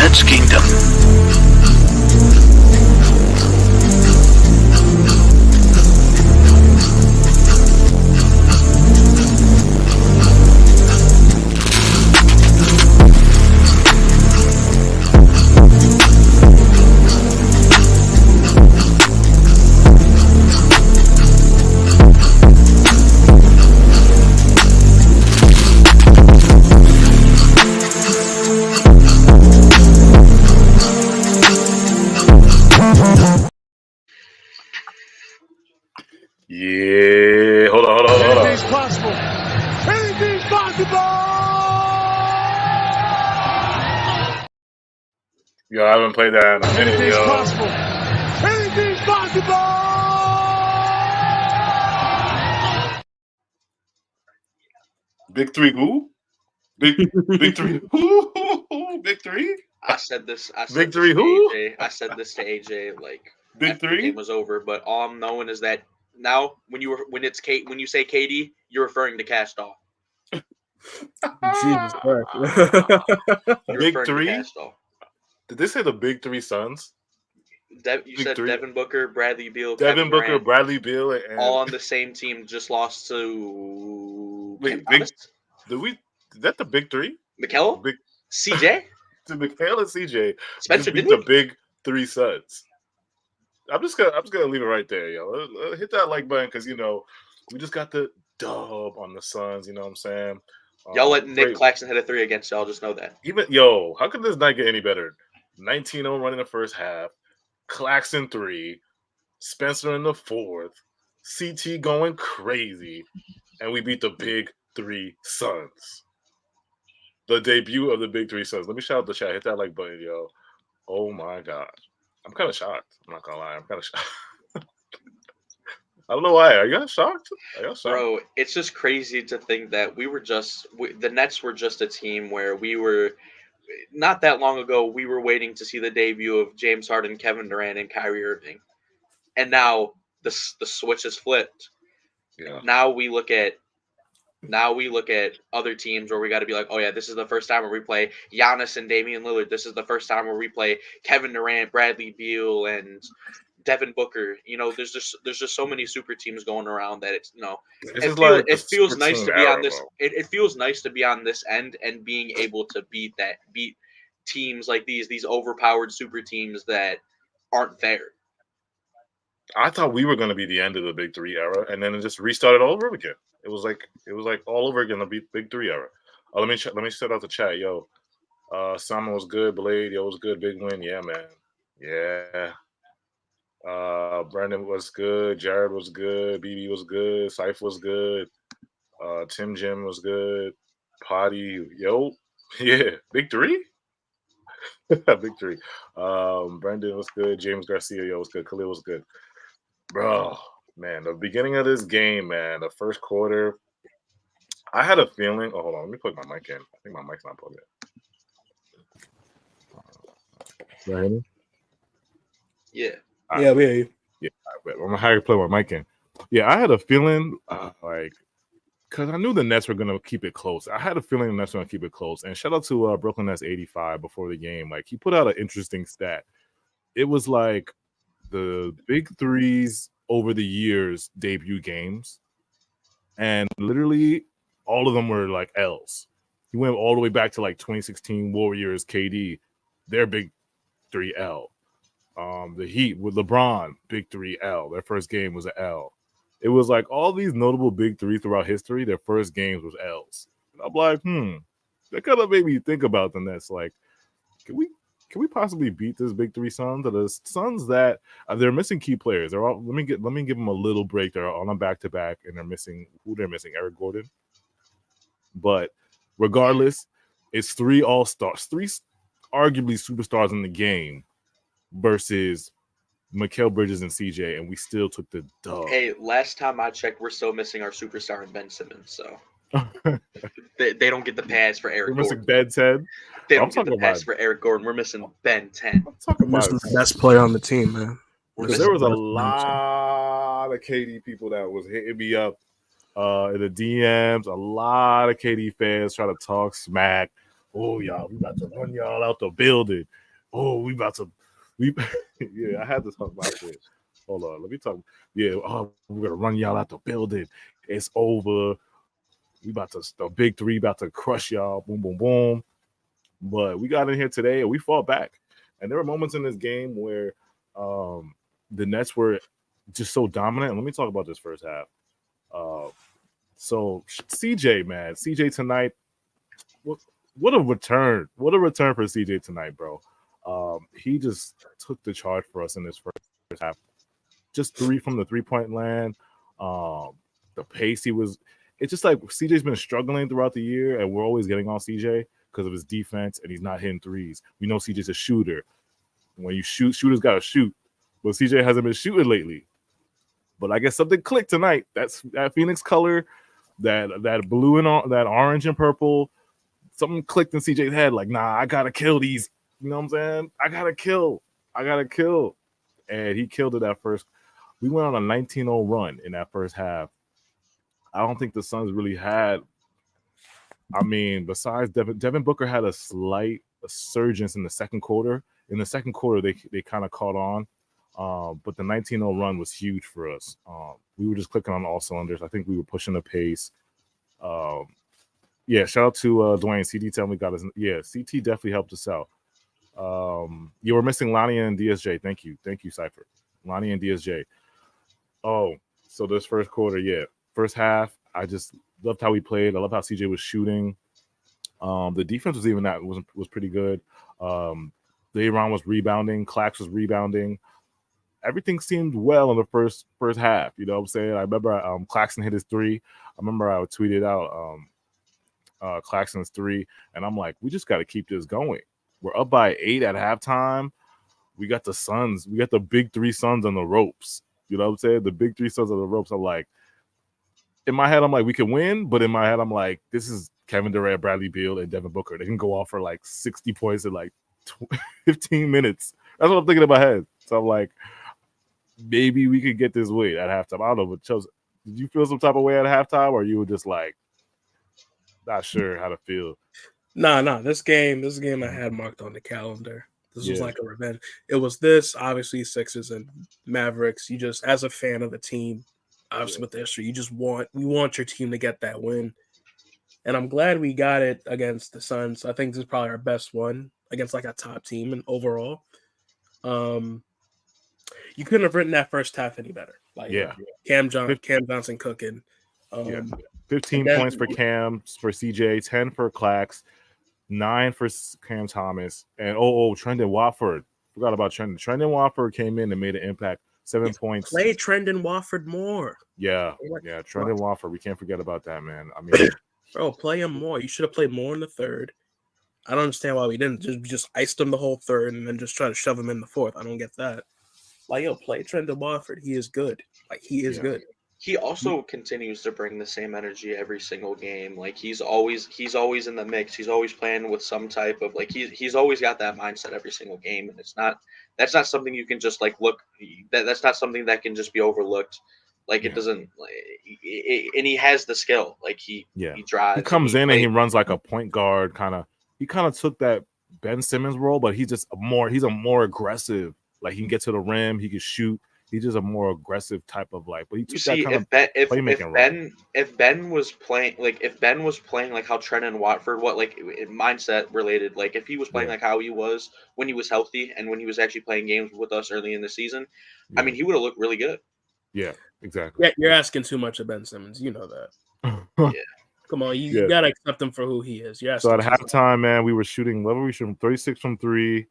Nets Kingdom. Yeah, hold on. Anything's possible. Anything's possible. Yo, I haven't played that in a minute, Anything's yo. possible. Anything's possible. Big three who? Big three who? Big three? I said this Victory to who? AJ. I said this to AJ like Big after the three? game was over. But all I'm knowing is that now when you say KD, you're referring to Cash Doll. Jesus Christ. You're Big referring three? to Cash Doll. Did they say the big three sons? You Big said three. Devin Booker, Bradley Beal, Devin Kevin Booker, Durant, Bradley Beal, and all on the same team, just lost to Wait, Cam Thomas, is that the big three? Mikal, Big CJ, to Mikhail and CJ Spencer just beat Dinwiddie. the big three suns. I'm just gonna leave it right there, yo. Hit that like button because we just got the dub on the Suns. You know what I'm saying? Y'all let Nick great. Claxton hit a three against y'all. Just know that. How could this not get any better? 19-0 running the first half, Claxton 3, Spencer in the fourth, CT going crazy, and we beat the big three Suns. The debut of the big three Suns. Let me shout out the chat. Hit that like button, yo. Oh my gosh. I'm kind of shocked. I'm not gonna lie. I'm kind of shocked. I don't know why. Are you guys shocked? Bro, it's just crazy to think that the Nets were just a team where we were not that long ago. We were waiting to see the debut of James Harden, Kevin Durant, and Kyrie Irving, and now the switch is flipped. Yeah. Now we look at other teams where we got to be like, oh yeah, this is the first time where we play Giannis and Damian Lillard. This is the first time where we play Kevin Durant, Bradley Beal, and Devin Booker. There's just so many super teams going around that it feels nice to be on this. It feels nice to be on this end and being able to beat teams like these overpowered super teams that aren't there. I thought we were going to be the end of the big three era, and then it just restarted all over again. It was like all over again, the big three era. Let me set out the chat, yo. Simon was good, Blade, yo was good, big win, yeah, man, yeah. Brandon was good, Jared was good, BB was good, Syph was good, Tim Jim was good, Potty, yo, yeah, big three. Big three. Brandon was good, James Garcia, yo was good, Khalil was good. Bro, man, the beginning of this game, man, the first quarter, I had a feeling. Oh, hold on. Let me plug my mic in. I think my mic's not plugged in. Right? Yeah. Yeah, we hear you. Yeah, I'm going to plug my mic in. Yeah, I had a feeling, because I knew the Nets were going to keep it close. I had a feeling the Nets were going to keep it close. And shout out to Brooklyn Nets 85 before the game. Like, he put out an interesting stat. It was like, the big threes over the years debut games, and literally all of them were like L's. He went all the way back to like 2016 Warriors, KD, their big 3L. The Heat with LeBron, big 3L. Their first game was an L. It was like all these notable big three throughout history, their first games was L's. And I'm like, that kind of made me think about the Nets. Like, can we possibly beat this big three Suns? Are the Suns that they're missing key players? They're all, let me give them a little break. They're on a back to back, and they're missing Eric Gordon. But regardless, it's three all-stars, three arguably superstars in the game versus Mikal Bridges and CJ, and we still took the dub. Hey, last time I checked, we're still missing our superstar in Ben Simmons, so they don't get the pass for Eric We're Gordon. missing Ben 10. They don't get the pass for Eric Gordon. We're missing Ben 10. We're missing the best player on the team, man. Because there was a lot of KD people that was hitting me up in the DMs. A lot of KD fans trying to talk smack. Oh, y'all, we about to run y'all out the building. Oh, yeah, I had to talk about shit. Hold on, let me talk. Yeah, oh, we're gonna run y'all out the building. It's over. The big three about to crush y'all. Boom, boom, boom. But we got in here today and we fought back. And there were moments in this game where the Nets were just so dominant. And let me talk about this first half. So CJ, man, CJ tonight. What a return! What a return for CJ tonight, bro. He just took the charge for us in this first half. Just three from the 3-point land. The pace he was. It's just like CJ's been struggling throughout the year, and we're always getting on CJ because of his defense, and he's not hitting threes. We know CJ's a shooter. When you shoot, shooters got to shoot. But CJ hasn't been shooting lately. But I guess something clicked tonight. That's that Phoenix color, that blue and that orange and purple. Something clicked in CJ's head. Like, nah, I gotta kill these. You know what I'm saying? I gotta kill. And he killed it at first. We went on a 19-0 run in that first half. I don't think the Suns really had. I mean, besides Devin Booker had a slight resurgence in the second quarter. In the second quarter, they kind of caught on. But the 19-0 run was huge for us. We were just clicking on all cylinders. I think we were pushing the pace. Yeah, shout out to Dwayne. CT tell me got us. Yeah, CT definitely helped us out. You were missing Lonnie and DSJ. Thank you, Cypher. Lonnie and DSJ. Oh, so this first quarter, yeah, first half, I just loved how we played. I love how CJ was shooting. The defense was pretty good. Dayron was rebounding. Clax was rebounding. Everything seemed well in the first half. You know what I'm saying? I remember Claxton hit his three. I remember I tweeted out Claxton's three, and I'm like, we just got to keep this going. We're up by 8 at halftime. We got the Suns. We got the big three Suns on the ropes. You know what I'm saying? The big three Suns on the ropes. I'm like, in my head, I'm like, we can win. But in my head, I'm like, this is Kevin Durant, Bradley Beal, and Devin Booker. They can go off for like 60 points in like 15 minutes. That's what I'm thinking in my head. So I'm like, maybe we could get this win at halftime. I don't know, but Chelsea, did you feel some type of way at halftime, or you were just like not sure how to feel? Nah. This game I had marked on the calendar. This was like a revenge. It was this, obviously, Sixers and Mavericks. You just, as a fan of the team, obviously with the history, we want your team to get that win. And I'm glad we got it against the Suns. I think this is probably our best one against like a top team and overall. You couldn't have written that first half any better. Like, Cam Johnson cooking. 15 points for Cam, for CJ, 10 for Clax, 9 for Cam Thomas, and Trendon Watford. Forgot about Trendon. Trendon Watford came in and made an impact. 7 points. Play Trendon Watford more. Yeah. Trendon Watford. We can't forget about that, man. I mean, bro, play him more. You should have played more in the third. I don't understand why we didn't. Just iced him the whole third and then just try to shove him in the fourth. I don't get that. Like, play Trendon Watford. He is good. Like, he is good. He also continues to bring the same energy every single game. Like, he's always in the mix. He's always playing with some type of like he's always got that mindset every single game, and that's not something you can just like look. That's not something that can just be overlooked. Like it doesn't. And he has the skill. Like he drives. He comes in and he runs like a point guard kind of. He kind of took that Ben Simmons role, but he's a more aggressive. Like he can get to the rim, he can shoot. He's just a more aggressive type of like. But he took that kind of playmaking role. If Ben was playing like how Trendon Watford, mindset related, like if he was playing like how he was when he was healthy and when he was actually playing games with us early in the season, I mean he would have looked really good. Yeah, exactly. Yeah, you're asking too much of Ben Simmons. You know that. Yeah. Come on, you gotta accept him for who he is. So at halftime, man, we were shooting. What were we shooting? 36 from 3.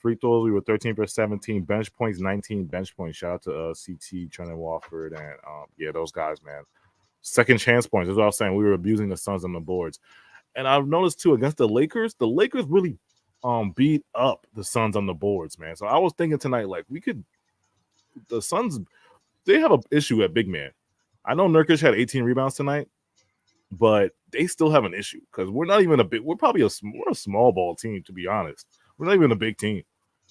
Free throws, we were 13 for 17. Bench points, 19 bench points. Shout out to CT, Trendon Watford, and those guys, man. Second chance points. That's what I was saying. We were abusing the Suns on the boards. And I've noticed too against the Lakers really beat up the Suns on the boards, man. So I was thinking tonight, like the Suns, they have an issue at big man. I know Nurkic had 18 rebounds tonight, but they still have an issue because we're not even we're probably a small ball team, to be honest. We're not even a big team.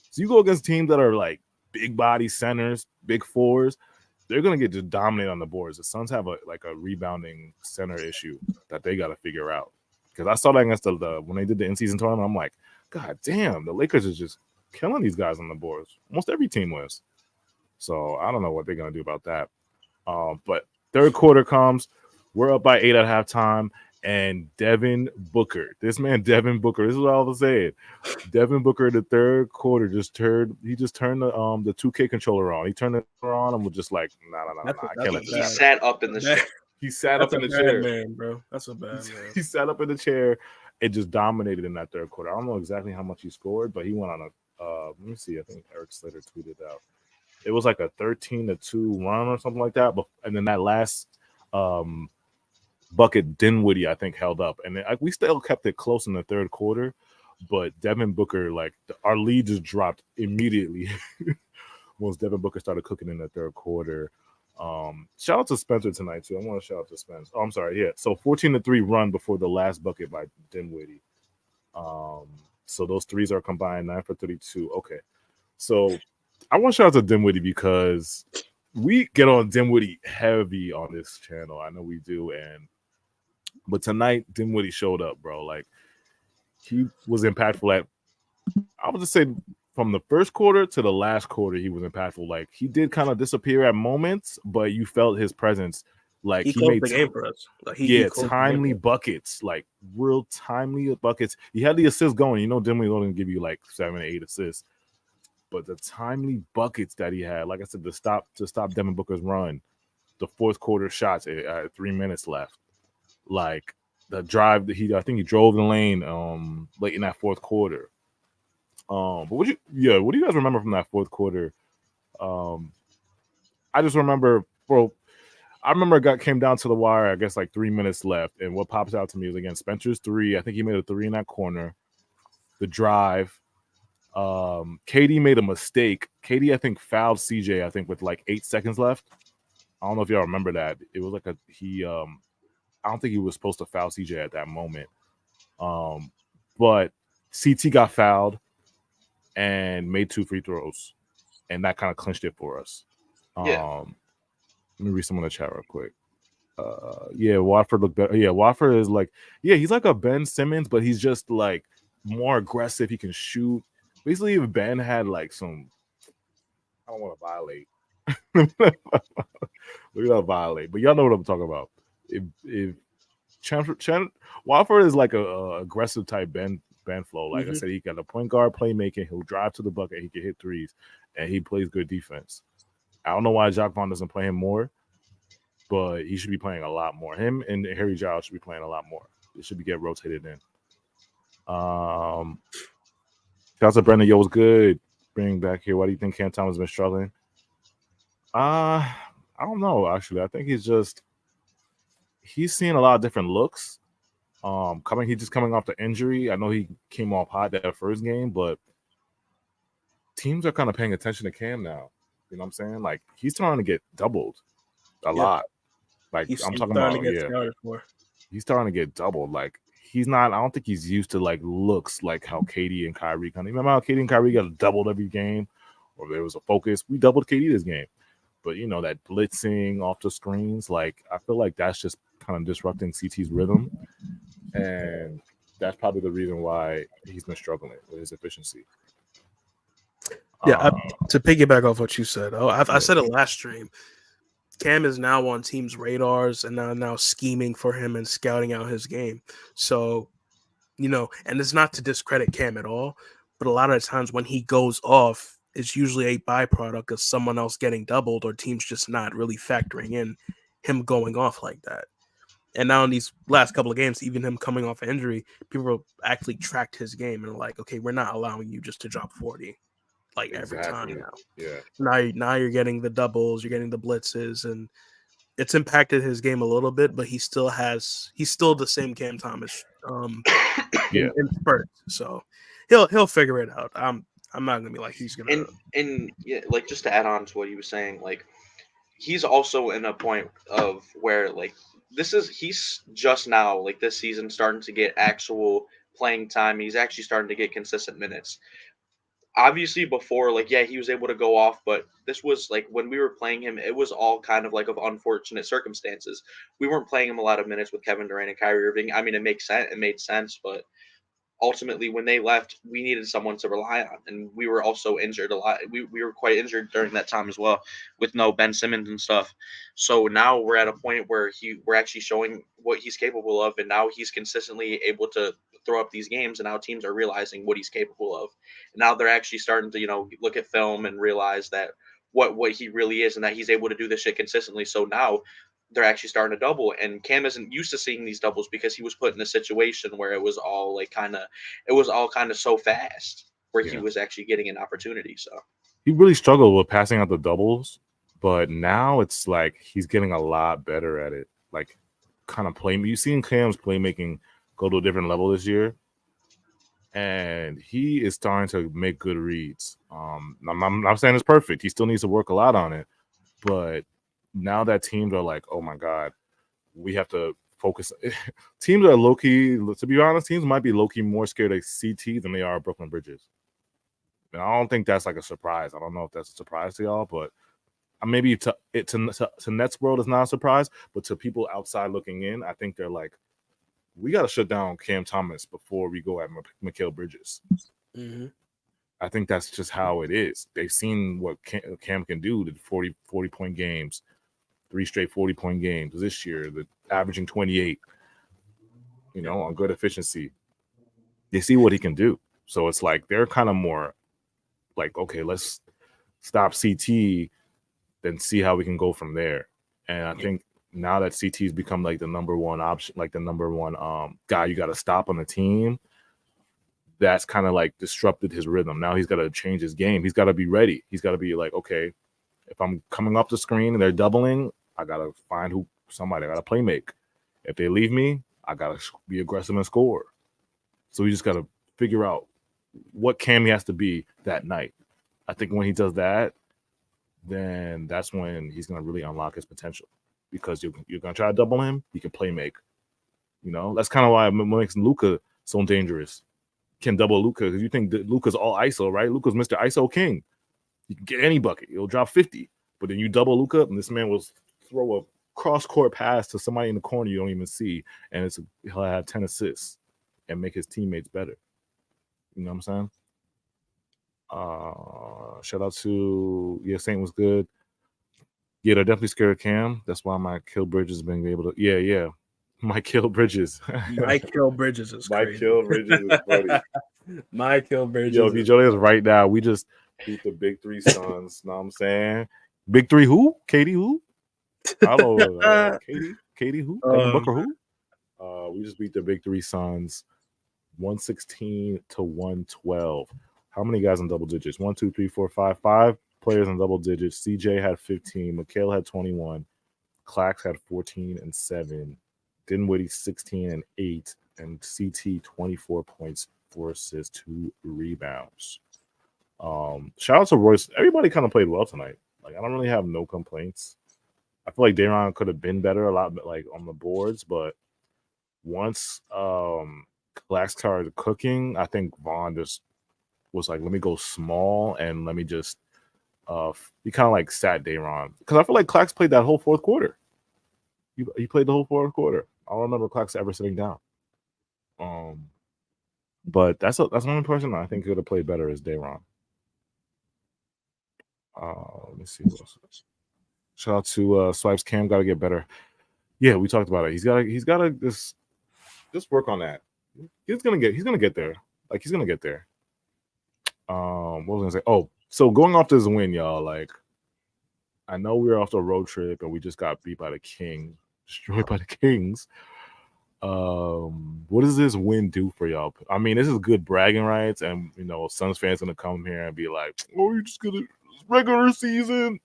So you go against teams that are like big body centers, big fours, they're going to get just dominated on the boards. The Suns have a rebounding center issue that they got to figure out. because I saw that against the when they did the in-season tournament. I'm like, God damn, the Lakers is just killing these guys on the boards. Almost every team was. So I don't know what they're gonna do about that. But third quarter comes, we're up by 8 at halftime, and Devin Booker, this man Devin Booker, this is what I was saying. Devin Booker, the third quarter, just turned the 2K controller on. He turned it on and was just like, nah, I can't let this He happen. sat up in the chair. He sat That's up in a the bad chair. man, bro. That's a bad man. He sat up in the chair and just dominated in that third quarter. I don't know exactly how much he scored, but he went on a let me see. I think Eric Slater tweeted out. It was like a 13-2 run or something like that. But and then that last bucket, Dinwiddie, I think, held up, and we still kept it close in the third quarter. But Devin Booker, like our lead just dropped immediately once Devin Booker started cooking in the third quarter. Shout out to Spencer tonight too. I want to shout out to Spence. Oh, I'm sorry. Yeah. So 14-3 run before the last bucket by Dinwiddie. So those threes are combined 9 for 32. Okay. So I want to shout out to Dinwiddie because we get on Dinwiddie heavy on this channel. I know we do. But tonight Dinwiddie showed up, bro. Like he was impactful at, I would just say, from the first quarter to the last quarter, he was impactful. Like he did kind of disappear at moments, but you felt his presence. Like he closed the game for us. Like he timely buckets, like real timely buckets. He had the assist going. You know, Dinwiddie's only going to give you like 7 or 8 assists, but the timely buckets that he had, like I said, to stop Devin Booker's run, the fourth quarter shots at 3 minutes left, like the drive that I think he drove the lane late in that fourth quarter. But what do you guys remember from that fourth quarter? I just remember, bro. I remember it came down to the wire, I guess like 3 minutes left. And what pops out to me is, again, Spencer's three. I think he made a three in that corner. The drive. KD made a mistake. KD, I think, fouled CJ, I think, with like 8 seconds left. I don't know if y'all remember that. It was like I don't think he was supposed to foul CJ at that moment. But CT got fouled and made 2 free throws. And that kind of clinched it for us. Let me read some in the chat real quick. Watford looked better. Yeah, Watford is like, he's like a Ben Simmons, but he's just like more aggressive. He can shoot. Basically, if Ben had like some, I don't want to violate. We're not violate, but y'all know what I'm talking about. If Watford is like a aggressive type Ben flow. Like I said, he got a point guard playmaking. He'll drive to the bucket. He can hit threes, and he plays good defense. I don't know why Jacques Vaughn doesn't play him more, but he should be playing a lot more. Him and Harry Giles should be playing a lot more. It should get rotated in. Shout out to Brendan. Yo, was good. Bring back here. Why do you think Cam Thomas has been struggling? I don't know, actually. I think he's seeing a lot of different looks. He's just coming off the injury. I know he came off hot that first game, but teams are kind of paying attention to Cam now. You know what I'm saying? Like, he's trying to get doubled a lot. Like, I'm talking about, he's starting to get doubled. Like, he's not, I don't think he's used to, like, looks like how KD and Kyrie kind of, remember how KD and Kyrie got doubled every game? Or there was a focus. We doubled KD this game. But, you know, that blitzing off the screens, like, I feel like that's just kind of disrupting CT's rhythm. And that's probably the reason why he's been struggling with his efficiency. Yeah, to piggyback off what you said, I said it last stream. Cam is now on teams' radars and now scheming for him and scouting out his game. So, you know, and it's not to discredit Cam at all, but a lot of the times when he goes off, it's usually a byproduct of someone else getting doubled or teams just not really factoring in him going off like that. And now in these last couple of games, even him coming off injury, people actually tracked his game and are like, okay, we're not allowing you just to drop 40. Every time now. Yeah. Now you're getting the doubles, you're getting the blitzes, and it's impacted his game a little bit, but he's still the same Cam Thomas in spurts. So he'll figure it out. I'm not gonna be like he's gonna and like just to add on to what he was saying, like he's also in a point of where like he's just now, like this season, starting to get actual playing time. He's actually starting to get consistent minutes. obviously before, like, yeah, he was able to go off, but this was like when we were playing him, it was all kind of like of unfortunate circumstances. We weren't playing him a lot of minutes with Kevin Durant and Kyrie Irving. I mean, it makes sense. It made sense, but ultimately when they left, we needed someone to rely on, and we were also injured a lot. We were quite injured during that time as well, with no Ben Simmons and stuff. So now we're at a point where we're actually showing what he's capable of, and now he's consistently able to throw up these games, and now teams are realizing what he's capable of, and now they're actually starting to look at film and realize that what he really is, and that he's able to do this shit consistently. So now they're actually starting to double, and Cam isn't used to seeing these doubles because he was put in a situation where it was all kind of so fast where he was actually getting an opportunity. So he really struggled with passing out the doubles, but now it's like he's getting a lot better at it. Like, kind of play. You've seen Cam's playmaking go to a different level this year, and he is starting to make good reads. I'm not saying it's perfect. He still needs to work a lot on it, but now that teams are like, oh my God, we have to focus. Teams are low key, to be honest, teams might be low key more scared of CT than they are of Brooklyn Bridges. And I don't think that's like a surprise. I don't know if that's a surprise to y'all, but maybe to Nets world is not a surprise, but to people outside looking in, I think they're like, we got to shut down Cam Thomas before we go at Mikal Bridges. Mm-hmm. I think that's just how it is. They've seen what Cam can do, the 40-point games, 3 straight 40-point games this year, the averaging 28, on good efficiency. They see what he can do. So it's like they're kind of more like, okay, let's stop CT, then see how we can go from there. And I think now that CT's become like the number one option, like the number one guy you got to stop on the team, that's kind of like disrupted his rhythm. Now he's got to change his game. He's got to be ready. He's got to be like, okay, if I'm coming up the screen and they're doubling, I got to find somebody. I got to play make. If they leave me, I got to be aggressive and score. So he just got to figure out what Cam he has to be that night. I think when he does that, then that's when he's going to really unlock his potential, because you're going to try to double him. He can play make. That's kind of why it makes Luka so dangerous. Can double Luka because you think that Luka's all ISO, right? Luka's Mr. ISO King. You can get any bucket. He'll drop 50. But then you double Luka, and this man will throw a cross-court pass to somebody in the corner you don't even see, and he'll have 10 assists and make his teammates better. You know what I'm saying? Shout out to Saint was good. Yeah, they're definitely scared of Cam. That's why my Kill Bridges has been able to. Yeah. My Kill Bridges. My Kill Bridges is crazy. My Kill Bridges is funny. My Kill Bridges. Yo, DJ is right now. We just beat the Big Three Suns. Know what I'm saying? Big Three who? Katie who? I don't know. Katie who? Devin Booker who? We just beat the Big Three Suns 116 to 112. How many guys in double digits? 1, 2, 3, 4, 5. 5 players in double digits. CJ had 15. Mikal had 21. Clax had 14 and 7. Dinwiddie 16 and 8. And CT 24 points, 4 assists, 2 rebounds. Shout out to Royce. Everybody kind of played well tonight. Like, I don't really have no complaints. I feel like Daron could have been better a lot, like on the boards, but once Clax started cooking, I think Vaughn just was like, let me go small and let me just he kind of like sat Daron, because I feel like Clax played that whole fourth quarter. He played the whole fourth quarter. I don't remember Clax ever sitting down. But that's one person I think could have played better is Daron. Let me see what else. Shout out to Swipes. Cam got to get better. Yeah, we talked about it. He's got to just work on that. He's gonna get there. Like, he's gonna get there. What was I gonna say? Oh, so going off this win, y'all. Like, I know we were off the road trip and we just got beat by the Kings, destroyed by the Kings. What does this win do for y'all? I mean, this is good bragging rights, and Suns fans gonna come here and be like, "Oh, you're just gonna regular season,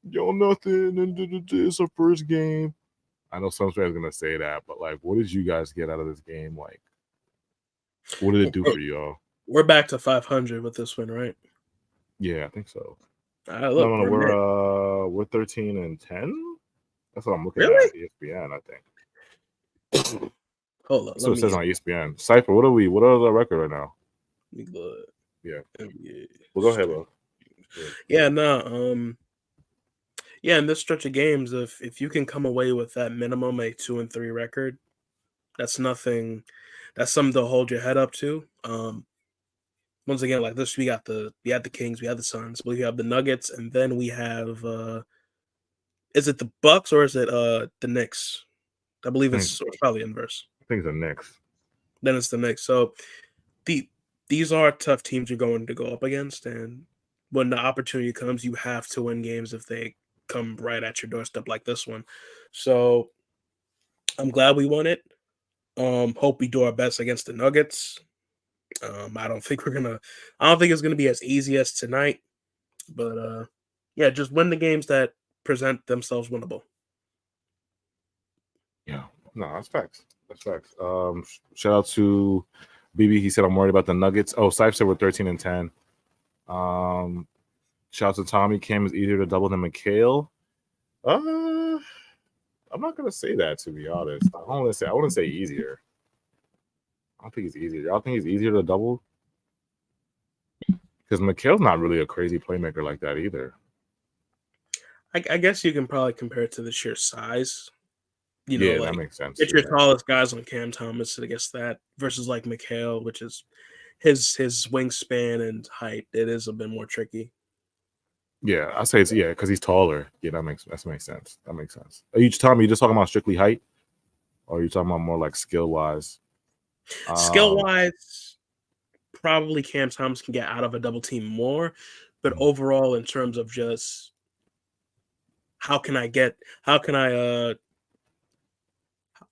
y'all nothing, and it's our first game." I know Suns fans gonna say that, but like, what did you guys get out of this game? Like, what did it do for y'all? We're back to 500 with this win, right? Yeah, I think so. Look, we're 13 and 10. That's what I'm looking Really? at ESPN. I think. Hold on. That's what it says on ESPN. Cypher, what are the record right now? Let me look. Yeah. NBA. Well, go ahead, Will. Yeah, no. Yeah, in this stretch of games, if you can come away with that minimum a 2-3 record, that's nothing. That's something to hold your head up to. Once again, like this, we had the Kings, we have the Suns, we have the Nuggets, and then we have is it the Bucks or is it the Knicks? I believe it's probably inverse. I think it's the Knicks. Then it's the Knicks. So these are tough teams you're going to go up against, and when the opportunity comes, you have to win games if they come right at your doorstep like this one. So I'm glad we won it. Hope we do our best against the Nuggets. I don't think it's gonna be as easy as tonight, but yeah, just win the games that present themselves winnable. Yeah, no, that's facts. That's facts. Shout out to BB. He said I'm worried about the Nuggets. Oh, Syfe said we're 13-10. Shout out to Tommy. Cam is easier to double than McHale. I'm not gonna say that, to be honest. I wouldn't say easier. I don't think he's easier. Y'all think he's easier to double? Because McHale's not really a crazy playmaker like that either. I guess you can probably compare it to the sheer size. That makes sense. It's your tallest guys on Cam Thomas, I guess that versus like McHale, which is his wingspan and height. It is a bit more tricky. Yeah, I say it's because he's taller. Yeah, that makes sense. That makes sense. Are you just talking about strictly height, or are you talking about more like skill wise? Skill wise, probably Cam Thomas can get out of a double team more, but overall, in terms of just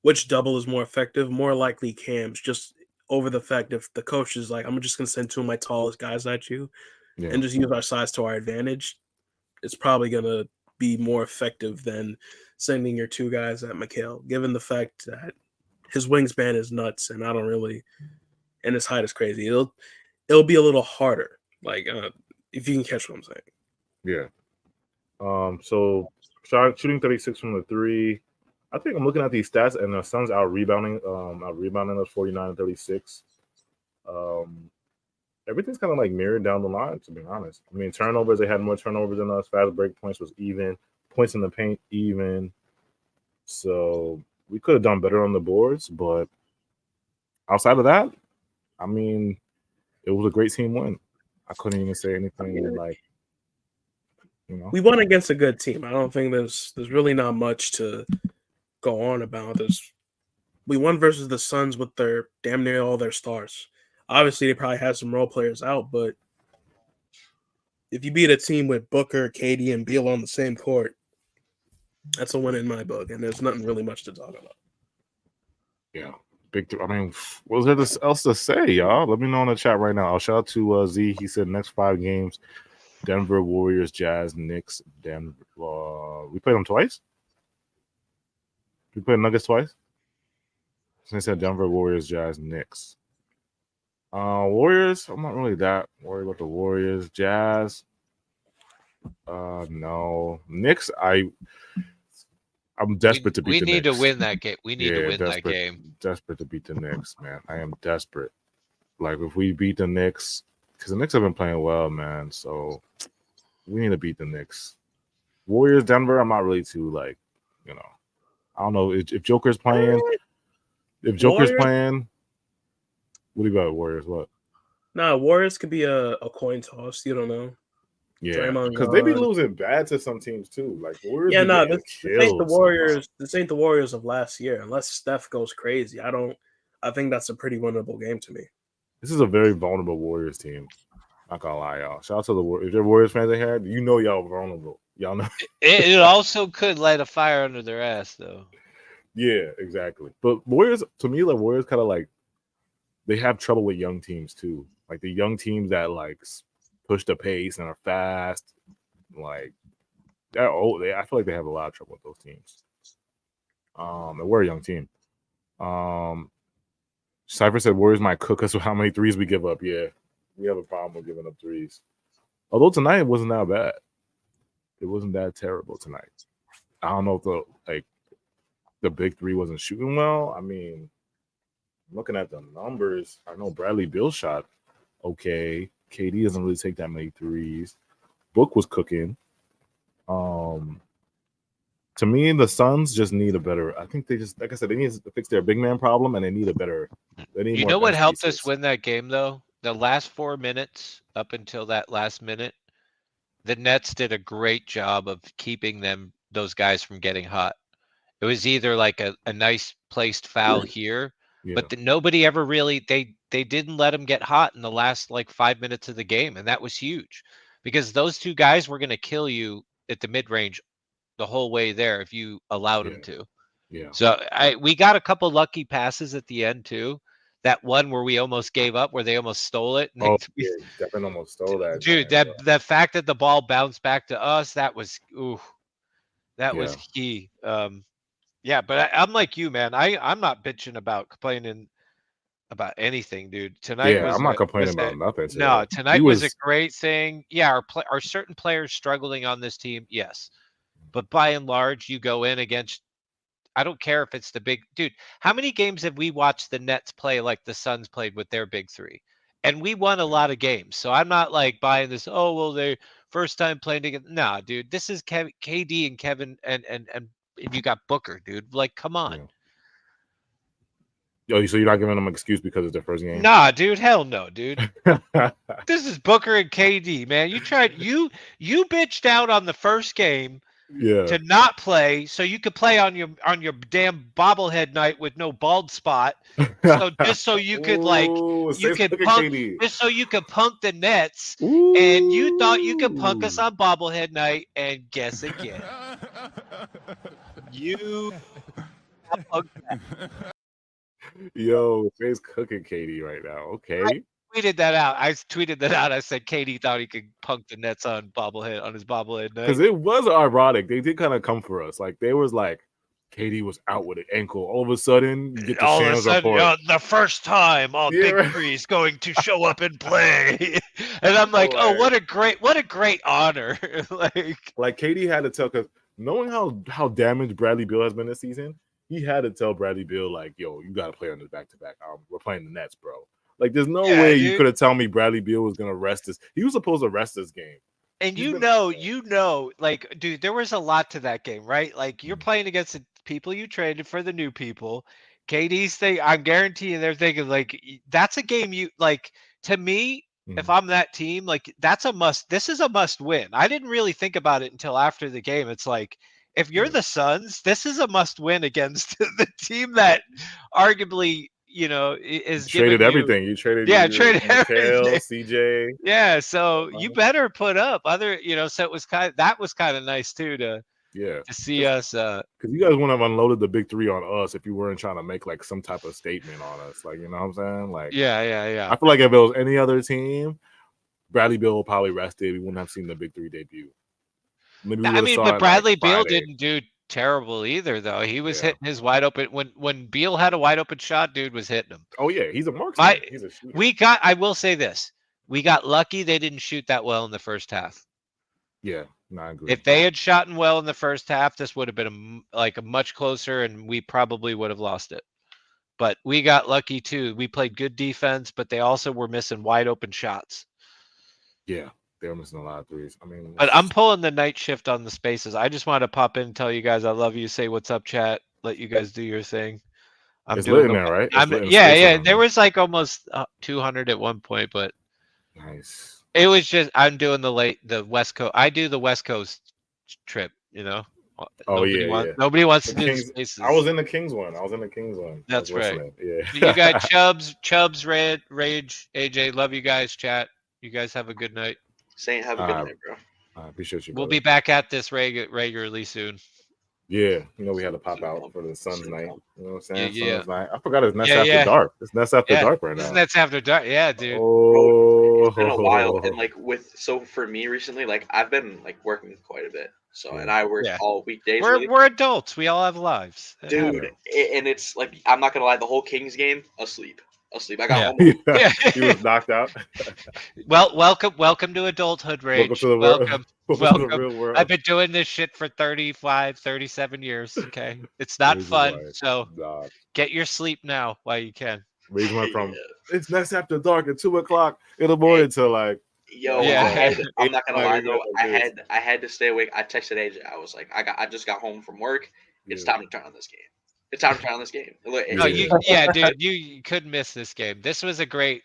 which double is more effective? More likely Cam's, just over the fact if the coach is like, I'm just gonna send two of my tallest guys at you and just use our size to our advantage, it's probably gonna be more effective than sending your two guys at McHale, given the fact that his wingspan is nuts and and his height is crazy. It'll be a little harder, like if you can catch what I'm saying. Yeah. So shooting 36 from the three. I think I'm looking at these stats, and the Suns out rebounding us 49-36. Everything's kind of like mirrored down the line, to be honest. I mean, turnovers, they had more turnovers than us. Fast break points was even. Points in the paint, even. So we could have done better on the boards, but outside of that, I mean, it was a great team win. I couldn't even say anything like, we won against a good team. I don't think there's really not much to go on about this. We won versus the Suns with their damn near all their stars. Obviously, they probably had some role players out, but if you beat a team with Booker, KD, and Beal on the same court, that's a win in my book, and there's nothing really much to talk about. Yeah. I mean, what's there else to say, y'all? Let me know in the chat right now. I'll shout out to Z. He said next 5 games, Denver, Warriors, Jazz, Knicks, Denver. We played them twice? We played Nuggets twice? So they said Denver, Warriors, Jazz, Knicks. Warriors, I'm not really that worried about the Warriors. Jazz, no. Knicks, I'm desperate to beat the Knicks. We need to win that game. We need to win that game. Desperate to beat the Knicks, man. I am desperate. Like, if we beat the Knicks, because the Knicks have been playing well, man. So we need to beat the Knicks. Warriors, Denver, I'm not really too, like, I don't know if Joker's playing. If Joker's playing, what do you got, Warriors? What? No, Warriors could be a coin toss. You don't know. Yeah, because they be losing bad to some teams too. Like Warriors. Yeah, no, this ain't the Warriors. This ain't the Warriors of last year. Unless Steph goes crazy, I think that's a pretty winnable game to me. This is a very vulnerable Warriors team. Not gonna lie, y'all. Shout out to the Warriors. If you're Warriors fans, y'all vulnerable. Y'all know. It also could light a fire under their ass, though. Yeah, exactly. But Warriors, to me, like Warriors, kind of like they have trouble with young teams too. Like the young teams that like push the pace and are fast, like they're old. I feel like they have a lot of trouble with those teams. And we're a young team. Cypher said Warriors might cook us with how many threes we give up. Yeah, we have a problem with giving up threes. Although tonight it wasn't that bad. It wasn't that terrible tonight. I don't know if the big three wasn't shooting well. I mean, looking at the numbers, I know Bradley Beal shot okay. KD doesn't really take that many threes. Book was cooking. To me, the Suns just need a better. I think they just, like I said, they need to fix their big man problem, and they need a better. They need You more know what bench helped pieces. us win that game though? The last 4 minutes up until that last minute, the Nets did a great job of keeping those guys from getting hot. It was either like a nice placed foul here, Yeah, but nobody ever really they didn't let them get hot in the last like 5 minutes of the game, and that was huge because those two guys were going to kill you at the mid range the whole way there if you allowed them to. yeah. So we got a couple lucky passes at the end too. That one where we almost gave up, where they almost stole it. And Oh, yeah, Devin almost stole that. dude, giant, that fact that the ball bounced back to us, that was that was Yeah. key. Yeah, but I'm like you, man. I'm not bitching about complaining about anything, dude. Tonight Yeah, was I'm not complaining about nothing. no. Today. Tonight was a great thing. Yeah, are certain players struggling on this team? Yes, but by and large, you go in against. I don't care if it's the big dude. How many games have we watched the Nets play like the Suns played with their big three? And we won a lot of games. So I'm not like buying this, oh, well, they first time playing together. Nah, dude. This is KD and Kevin and you got Booker, dude. Like, come on. Yo, so you're not giving them an excuse because it's their first game? Nah, dude. Hell no, dude. This is Booker and KD, man. You you bitched out on the first game. Yeah. To not play so you could play on your damn bobblehead night with no bald spot. So just so you could just so you could punk the Nets. Ooh. And you thought you could punk us on bobblehead night, and guess again. You Yo, Faye's cooking Katie right now. Okay. I tweeted that out. I said Katie thought he could punk the Nets on his bobblehead night. Because it was ironic. They did kind of come for us. Like they was like, Katie was out with an ankle. All of a sudden, you get the Shams report. The first time Big Three is going to show up and play. And I'm like, oh, what a great honor. like Katie had to tell, because knowing how damaged Bradley Beal has been this season, he had to tell Bradley Beal, like, yo, you got to play on this back-to-back. We're playing the Nets, bro. Like, there's no way you could have told me Bradley Beal was going to rest this. He was supposed to rest this game. And you know, like, dude, there was a lot to that game, right? Like, you're playing against the people you traded for the new people. KD's thing, I'm guaranteeing they're thinking, like, that's a game you, like, to me, if I'm that team, like, this is a must win. I didn't really think about it until after the game. It's like, if you're the Suns, this is a must win against the team that arguably, is traded everything. You traded traded everything. CJ. Yeah, so you better put up other, so it was that was kind of nice too to see us. Because you guys wouldn't have unloaded the big three on us if you weren't trying to make like some type of statement on us. Like, you know what I'm saying? Like, yeah. I feel like if it was any other team, Bradley Beal probably rested. We wouldn't have seen the big three debut. Maybe but Bradley Beal didn't do terrible either, though. He was hitting his wide open when Beal had a wide open shot, dude was hitting him. Oh yeah, he's a marksman. He's a shooter. I will say this. We got lucky they didn't shoot that well in the first half. Yeah, no, I agree. If they had shot well in the first half, this would have been a much closer, and we probably would have lost it. But we got lucky too. We played good defense, but they also were missing wide open shots. Yeah. They were missing a lot of threes. I mean, but I'm pulling the night shift on the spaces. I just want to pop in and tell you guys I love you. Say what's up, chat. Let you guys do your thing. It's lit in there, right? Yeah. There was like almost 200 at one point, but nice. It was just I'm doing the West Coast. I do the West Coast trip. Nobody wants to do the spaces. I was in the Kings one. That's right. Yeah. You got Chubbs, Red, Rage, AJ. Love you guys, chat. You guys have a good night. Saint, have a good night, bro. I appreciate you. We'll be back at this regularly soon. Yeah, we had to pop out for the Suns night. You know what I'm saying? Yeah. Suns night. I forgot it's Nets After Dark. It's Nets After Dark right now. It's Nets After Dark. Yeah, dude. Oh, it's been a while, and for me recently, I've been working quite a bit. So and I work all weekdays. We're adults. We all have lives, dude. And it's I'm not gonna lie. The whole Kings game, asleep. I got home. He was knocked out. Well, welcome to adulthood, Rage. Welcome to the real world. I've been doing this shit for 37 years. Okay, it's not fun. So get your sleep now while you can. Rage went from it's next after dark at 2:00 in the morning to like Yo, Yeah. I'm not gonna lie though. Like I had to stay awake. I texted AJ. I was like, I just got home from work. It's yeah. time to turn on this game. It's time to turn on this game. Look, No, Yeah. dude, you couldn't miss this game. This was a great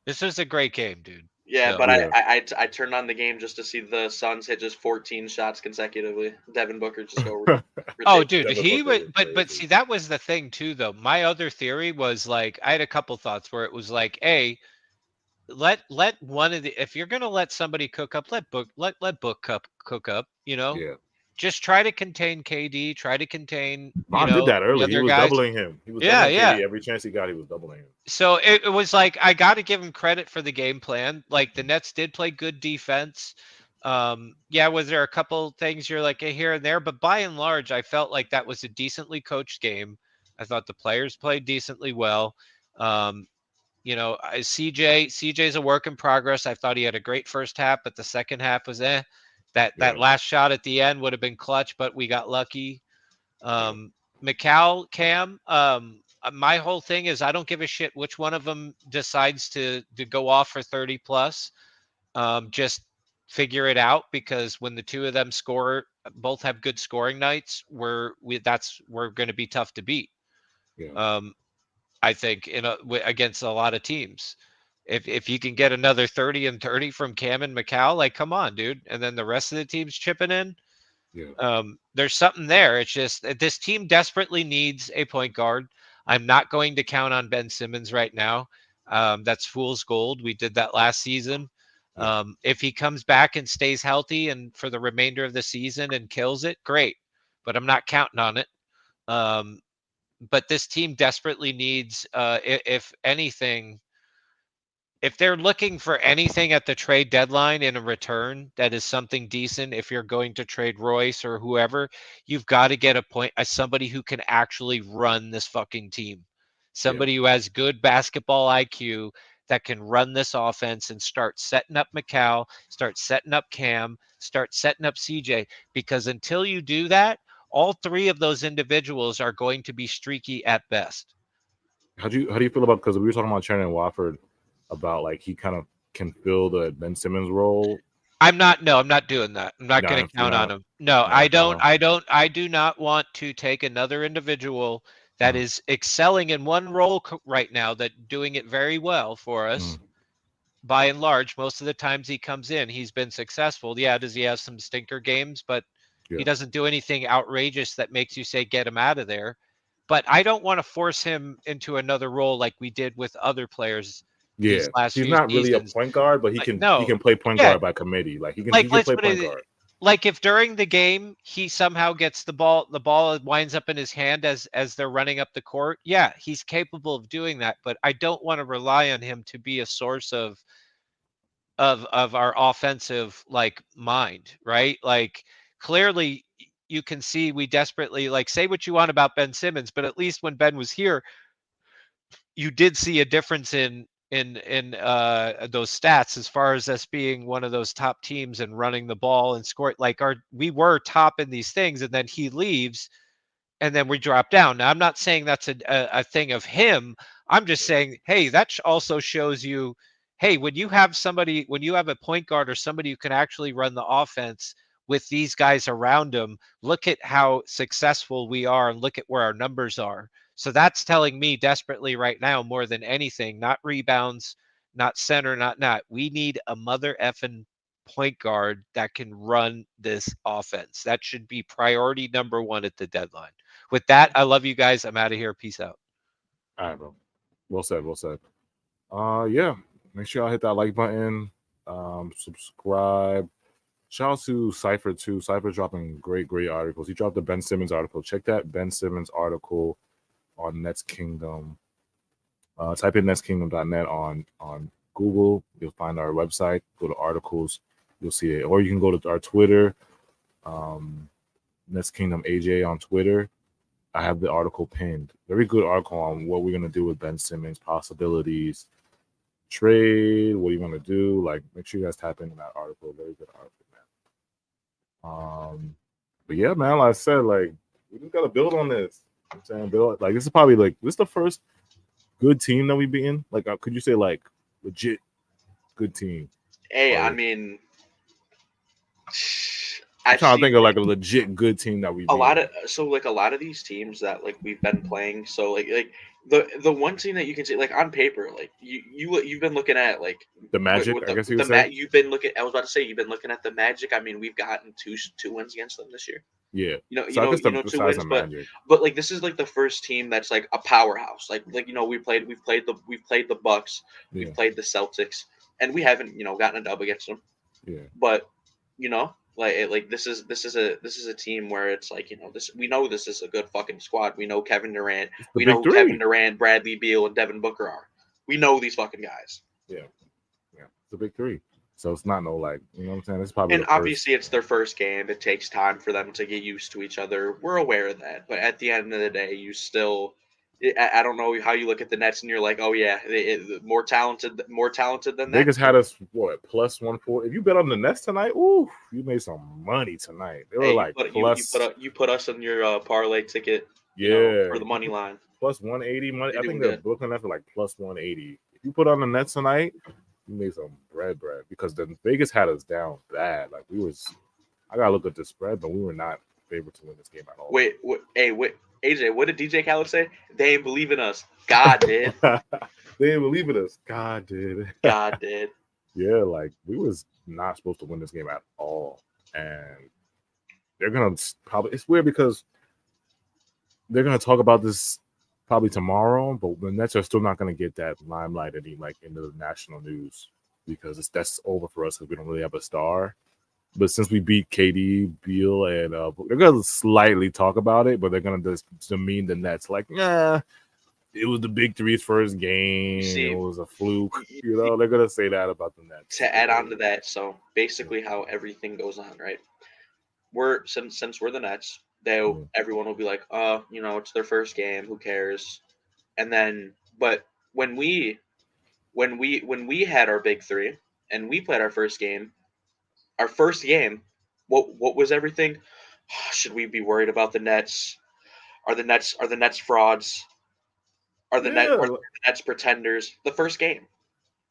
this was a great game, dude. yeah, So, but Yeah. I turned on the game just to see the Suns hit just 14 shots consecutively. Devin Booker just go. oh, ridiculous. dude, Devin he Booker would, was but crazy. see, that was the thing too, though. My other theory was like, I had a couple thoughts where it was like, let one of the if you're gonna let somebody cook up, let Book cook up, Yeah. just try to contain KD, try to contain, Bond did that the early. He other was guys. doubling him. He was Yeah, doubling yeah. KD every chance he got. He was doubling him. So it was like I got to give him credit for the game plan. Like the Nets did play good defense. Yeah, was there a couple things you're like here and there, but by and large, I felt like that was a decently coached game. I thought the players played decently well. Um, CJ's a work in progress. I thought he had a great first half, but the second half was That Yeah. last shot at the end would have been clutch, but we got lucky. Cam, my whole thing is I don't give a shit which one of them decides to go off for 30 plus. Just figure it out, because when the two of them both have good scoring nights, we're going to be tough to beat. Yeah. I think against a lot of teams. If you can get another 30 and 30 from Cam and Macau, like come on, dude, and then the rest of the team's chipping in. Yeah. There's something there. It's just that this team desperately needs a point guard. I'm not going to count on Ben Simmons right now. That's fool's gold. We did that last season. If he comes back and stays healthy and for the remainder of the season and kills it, great. But I'm not counting on it. But this team desperately needs, if anything, if they're looking for anything at the trade deadline in a return that is something decent, if you're going to trade Royce or whoever, you've got to get somebody who can actually run this fucking team. Somebody who has good basketball IQ that can run this offense and start setting up Macau, start setting up Cam, start setting up CJ. Because until you do that, all three of those individuals are going to be streaky at best. How do you feel about, because we were talking about Shannon Wofford about like he kind of can fill the Ben Simmons role? I'm not doing that. I'm not going to count on him. No, I do not want to take another individual that is excelling in one role right now, that doing it very well for us. By and large, most of the times he comes in, he's been successful. Yeah, does he have some stinker games? But he doesn't do anything outrageous that makes you say, get him out of there. But I don't want to force him into another role like we did with other players. Yeah, last he's few not really a seasons. point guard, but he can play point guard by committee. Like he can play point guard. Like if during the game he somehow gets the ball winds up in his hand as they're running up the court. Yeah, he's capable of doing that, but I don't want to rely on him to be a source of our offensive like mind, right? Like clearly you can see we desperately, like, say what you want about Ben Simmons, but at least when Ben was here, you did see a difference in those stats as far as us being one of those top teams and running the ball and score. Like we were top in these things, and then he leaves and then we drop down. Now I'm not saying that's a thing of him. I'm just saying, hey, that also shows you, hey, when you have a point guard or somebody who can actually run the offense with these guys around him, look at how successful we are and look at where our numbers are. So that's telling me desperately right now, more than anything, not rebounds, not center, not. We need a mother effing point guard that can run this offense. That should be priority number one at the deadline. With that, I love you guys. I'm out of here. Peace out. All right, bro. Well said. Well said. Yeah. Make sure y'all hit that like button. Subscribe. Shout out to Cypher too. Cypher's dropping great articles. He dropped the Ben Simmons article. Check that Ben Simmons article on Nets Kingdom. Type in netskingdom.net on Google. You'll find our website. Go to articles. You'll see it. Or you can go to our Twitter. Nets Kingdom AJ on Twitter. I have the article pinned. Very good article on what we're gonna do with Ben Simmons, possibilities, trade. What do you want to do? Like, make sure you guys tap into that article. Very good article, man. But yeah, man. Like I said, like we just gotta build on this. I'm saying, build. Like this is probably like this is the first good team that we beaten? Like, could you say like legit good team? Hey, Or- I mean, I'm I've trying to seen think of like a legit good team that we a beat. lot of a lot of these teams that like we've been playing. So like the one team that you can see like on paper, like you've been looking at like the Magic. with I guess you the would say. you've been looking. I was about to say you've been looking at the Magic. I mean, we've gotten two wins against them this year. Yeah. You So I guess 2 besides wins, the Magic. but like this is like the first team that's like a powerhouse. Like we've played the Bucks, Yeah. we've played the Celtics, and we haven't gotten a dub against them. Yeah. But like this is a team where it's like we know this is a good fucking squad. We know Kevin Durant. The We big know three. Kevin Durant, Bradley Beal, and Devin Booker are. We know these fucking guys. Yeah. It's a big three. So it's not no like, you know what I'm saying? It's probably And obviously it's their first game. It takes time for them to get used to each other. We're aware of that. But at the end of the day, you still I don't know how you look at the Nets and you're like, oh yeah, more talented than that. Vegas had us what plus 140. If you bet on the Nets tonight, ooh, you made some money tonight. They were like plus. You put us on your parlay ticket. For the money line. Plus 180 money. You're I think doing the good. Brooklyn Nets were like plus 180. If you put on the Nets tonight, you made some bread because the Vegas had us down bad. Like I gotta look at the spread, but we were not favored to win this game at all. Wait, AJ, what did DJ Khaled say? They ain't believe in us. God did. They didn't believe in us. God did. God did. Yeah, like we was not supposed to win this game at all, and they're gonna probably. It's weird because they're gonna talk about this probably tomorrow, but the Nets are still not gonna get that limelight any like into the national news because that's over for us because we don't really have a star. But since we beat KD, Beal, and they're gonna slightly talk about it, but they're gonna just demean the Nets like, nah, it was the big three's first game. It was a fluke. They're gonna say that about the Nets. To add on to that, so basically how everything goes on, right? Since we're the Nets, everyone will be like, it's their first game, who cares? And then, but when we had our big three and we played our first game, what was everything? Should we be worried about the Nets? Are the Nets frauds? Are the Nets pretenders? The first game.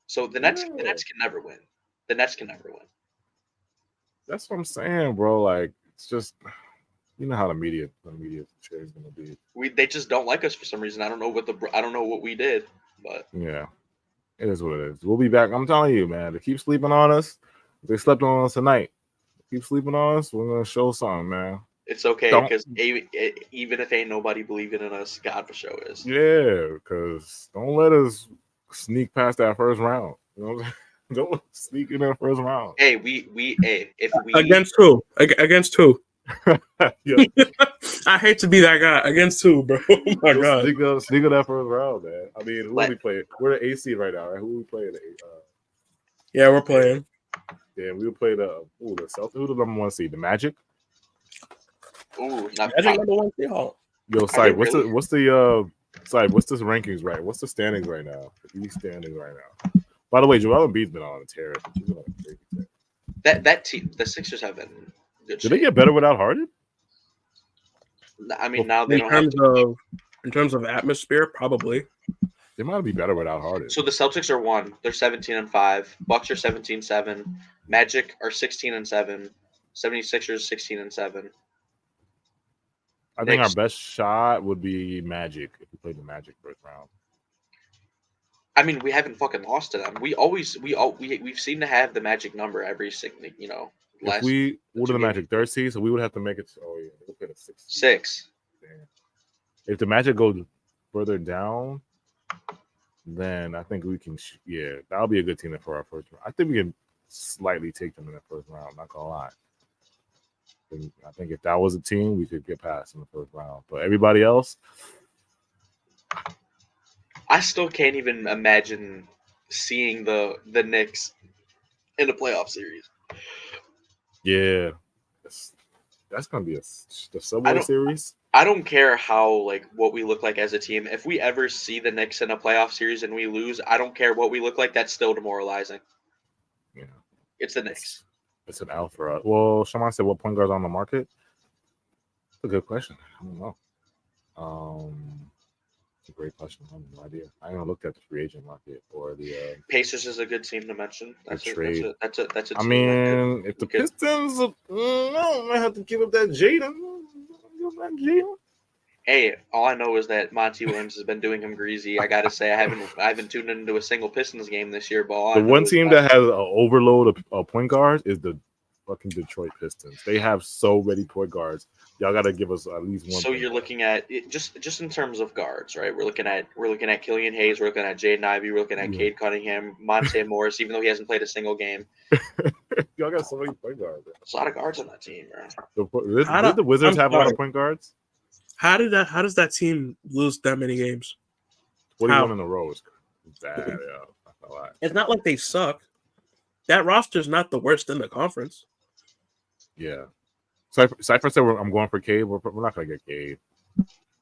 So the Nets can never win. The Nets can never win. That's what I'm saying, bro. Like it's just you know how the media share is gonna be. They just don't like us for some reason. I don't know what we did, but yeah, it is what it is. We'll be back. I'm telling you, man. They keep sleeping on us. They slept on us tonight. Keep sleeping on us. We're gonna show something, man. It's okay because even if ain't nobody believing in us, God for sure is. Yeah, because don't let us sneak past that first round. You know what I'm saying? Don't sneak in that first round. Hey, if we against who? Against who? Yeah. I hate to be that guy. Against who, bro? Oh my god. Sneak in that first round, man. I mean, who we play? We're the AC right now, right? Who we playing? Yeah, we're playing. Yeah, we would play the Celtics. Who the number one seed? The Magic. Ooh, Magic number one seed. Yo, Sai, what's the rankings right? What's the standings right now? The East standings right now. By the way, Joel Embiid's been on a tear. She's been on a crazy tear. That team, the Sixers have been good. Did they get better without Harden? I mean, now they in terms of atmosphere, probably. They might be better without Harden. So the Celtics are 1. They're 17-5. Bucks are 17-7. Magic are 16-7. 76ers 16-7. I think our best shot would be Magic if we played the Magic first round. I mean, we haven't fucking lost to them. We've seemed to have the Magic number every If we what are the Magic 3rd seed, so we would have to make it. Oh yeah, we'll put a 6. 6. Damn. If the Magic go further down, then I think we can. Yeah, that'll be a good team for our first round. I think we can slightly take them in the first round. Not gonna lie. I think if that was a team, we could get past in the first round. But everybody else, I still can't even imagine seeing the Knicks in a playoff series. Yeah, that's gonna be the Subway Series. I don't care how what we look like as a team. If we ever see the Knicks in a playoff series and we lose, I don't care what we look like. That's still demoralizing. Yeah, it's the Knicks. It's an L for us. Well, someone said what point guards on the market? That's a good question. I don't know. That's a great question. I have no idea. I haven't looked at the free agent market or the Pacers is a good team to mention. That's trade. That's a I team. mean, if the Pistons, I might have to give up that Jaden. Hey, all I know is that Monty Williams has been doing him greasy. I gotta say, I haven't tuned into a single Pistons game this year. But all I The know one is team that has an overload of point guards is the fucking Detroit Pistons. They have so many point guards. Y'all got to give us at least one. So you're looking at it just in terms of guards, right? We're looking at Killian Hayes, we're looking at Jaden Ivey, we're looking at Cade Cunningham, Monte Morris, even though he hasn't played a single game. Y'all got so many point guards. There's a lot of guards on that team, bro. Did the Wizards have a lot of point guards? How does that team lose that many games? 41 in a row is bad. Yeah, it's not like they suck. That roster's not the worst in the conference. Yeah. Cypher said I'm going for Cade. We're not gonna get Cade.